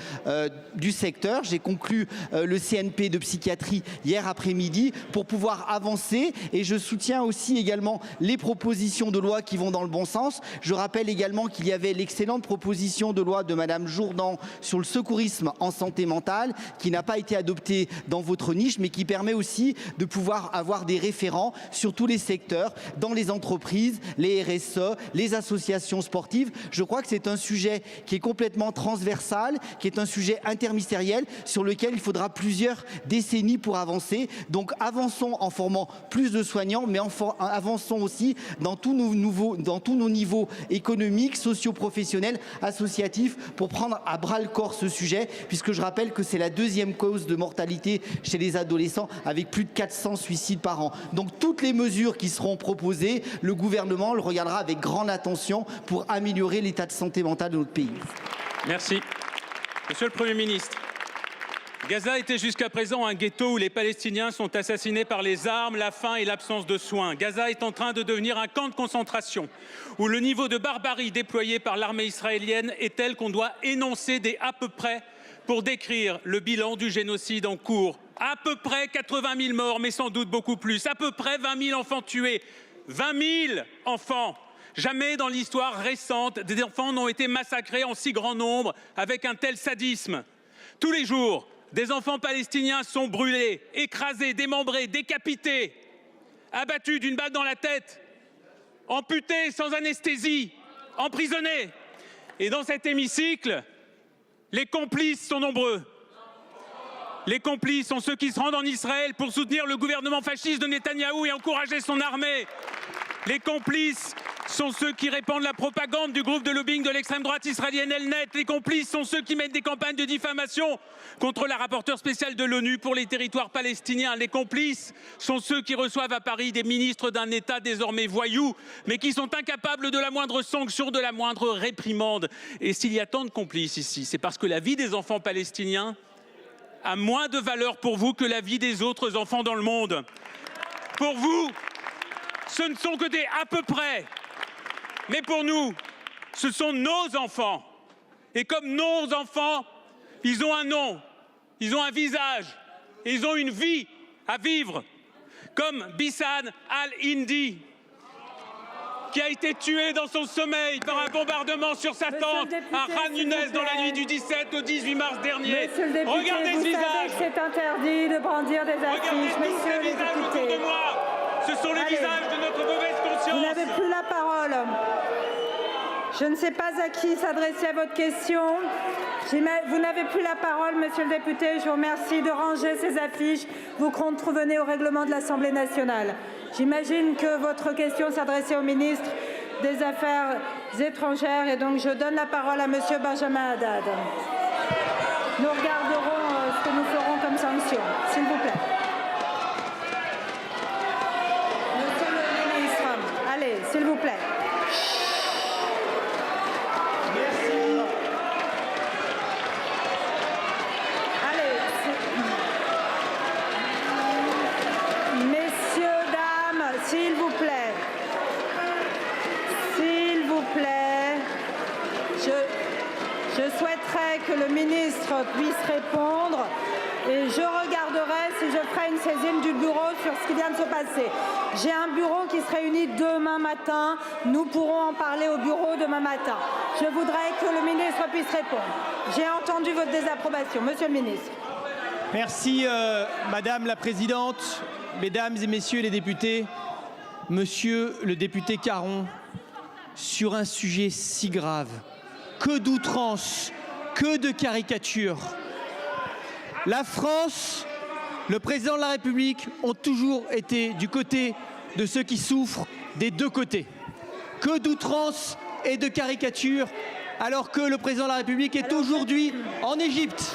du secteur. J'ai conclu le CNP de psychiatrie hier après-midi pour pouvoir avancer, et je soutiens aussi également les propositions de loi qui vont dans le bon sens. Je rappelle également qu'il y avait l'excellente proposition de loi de Madame Jourdan sur le secourisme en santé mentale, qui n'a pas été adoptée dans votre niche, mais qui permet aussi de pouvoir avoir des référents sur tous les secteurs, dans les entreprises, les RSE, les associations sportives. Je crois que c'est un sujet qui est complètement transversal, qui est un sujet interministériel sur lequel il faudra plusieurs décennies pour avancer. Donc avançons en formant plus de soignants, mais avançons aussi dans tous nos niveaux économiques, socio-professionnels, associatifs, pour prendre à bras le corps ce sujet, puisque je rappelle que c'est la deuxième cause de mortalité chez les adolescents, avec plus de 400 suicides par an. Donc toutes les mesures qui seront proposées, le gouvernement le regardera avec grande attention pour améliorer l'état de santé mentale de notre pays. Merci. Monsieur le Premier ministre, Gaza était jusqu'à présent un ghetto où les Palestiniens sont assassinés par les armes, la faim et l'absence de soins. Gaza est en train de devenir un camp de concentration où le niveau de barbarie déployé par l'armée israélienne est tel qu'on doit énoncer des à peu près pour décrire le bilan du génocide en cours. À peu près 80 000 morts, mais sans doute beaucoup plus. À peu près 20 000 enfants tués. 20 000 enfants. Jamais dans l'histoire récente, des enfants n'ont été massacrés en si grand nombre avec un tel sadisme. Tous les jours, des enfants palestiniens sont brûlés, écrasés, démembrés, décapités, abattus d'une balle dans la tête, amputés sans anesthésie, emprisonnés. Et dans cet hémicycle, les complices sont nombreux. Les complices sont ceux qui se rendent en Israël pour soutenir le gouvernement fasciste de Netanyahou et encourager son armée. Les complices sont ceux qui répandent la propagande du groupe de lobbying de l'extrême droite israélienne Elnet. Les complices sont ceux qui mènent des campagnes de diffamation contre la rapporteure spéciale de l'ONU pour les territoires palestiniens. Les complices sont ceux qui reçoivent à Paris des ministres d'un État désormais voyou, mais qui sont incapables de la moindre sanction, de la moindre réprimande. Et s'il y a tant de complices ici, c'est parce que la vie des enfants palestiniens a moins de valeur pour vous que la vie des autres enfants dans le monde. Pour vous, ce ne sont que des à peu près. Mais pour nous, ce sont nos enfants. Et comme nos enfants, ils ont un nom, ils ont un visage, et ils ont une vie à vivre. Comme Bissane Al-Hindi, qui a été tué dans son sommeil par un bombardement sur sa tente à Khan Younes dans la nuit du 17 au 18 mars dernier. Regardez ce visage. C'est interdit de brandir des affiches. Regardez tous ces visages autour de moi. Ce sont les Allez. visages de notre mauvaise conscience. Vous n'avez plus la parole. Je ne sais pas à qui s'adresser à votre question. Vous n'avez plus la parole, monsieur le député. Je vous remercie de ranger ces affiches. Vous contrevenez au règlement de l'Assemblée nationale. J'imagine que votre question s'adressait au ministre des Affaires étrangères et donc je donne la parole à monsieur Benjamin Haddad. Nous regarderons ce que nous ferons comme sanction, s'il vous plaît. Monsieur le ministre, allez, s'il vous plaît. S'il vous plaît, je souhaiterais que le ministre puisse répondre et je regarderai si je ferai une saisine du bureau sur ce qui vient de se passer. J'ai un bureau qui se réunit demain matin. Nous pourrons en parler au bureau demain matin. Je voudrais que le ministre puisse répondre. J'ai entendu votre désapprobation. Monsieur le ministre. Merci, Madame la Présidente, Mesdames et Messieurs les députés. Monsieur le député Caron, sur un sujet si grave, que d'outrance, que de caricatures. La France, le président de la République ont toujours été du côté de ceux qui souffrent des deux côtés. Que d'outrance et de caricatures, alors que le président de la République est aujourd'hui en Égypte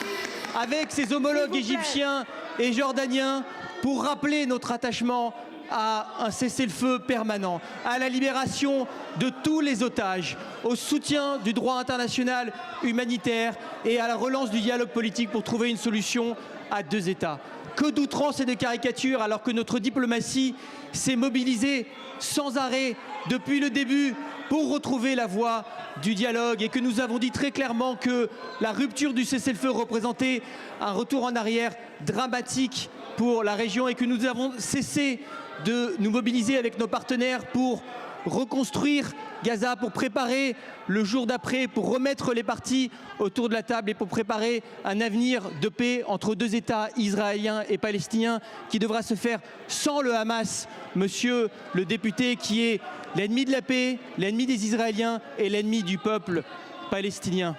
avec ses homologues égyptiens et jordaniens pour rappeler notre attachement à un cessez-le-feu permanent, à la libération de tous les otages, au soutien du droit international humanitaire et à la relance du dialogue politique pour trouver une solution à deux États. Que d'outrance et de caricatures alors que notre diplomatie s'est mobilisée sans arrêt depuis le début pour retrouver la voie du dialogue et que nous avons dit très clairement que la rupture du cessez-le-feu représentait un retour en arrière dramatique pour la région et que nous avons cessé de nous mobiliser avec nos partenaires pour reconstruire Gaza, pour préparer le jour d'après, pour remettre les parties autour de la table et pour préparer un avenir de paix entre deux États, israéliens et palestiniens, qui devra se faire sans le Hamas, monsieur le député, qui est l'ennemi de la paix, l'ennemi des Israéliens et l'ennemi du peuple palestinien.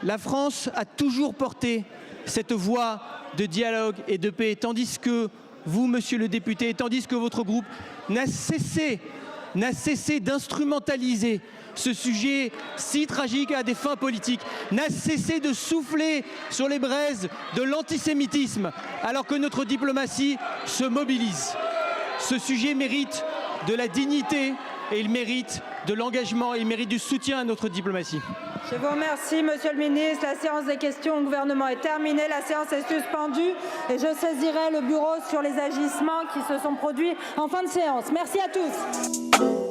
La France a toujours porté cette voie de dialogue et de paix, tandis que vous, monsieur le député, tandis que votre groupe n'a cessé d'instrumentaliser ce sujet si tragique à des fins politiques, n'a cessé de souffler sur les braises de l'antisémitisme, alors que notre diplomatie se mobilise. Ce sujet mérite de la dignité et il mérite de l'engagement et il mérite du soutien à notre diplomatie. Je vous remercie, monsieur le ministre. La séance des questions au gouvernement est terminée. La séance est suspendue et je saisirai le bureau sur les agissements qui se sont produits en fin de séance. Merci à tous.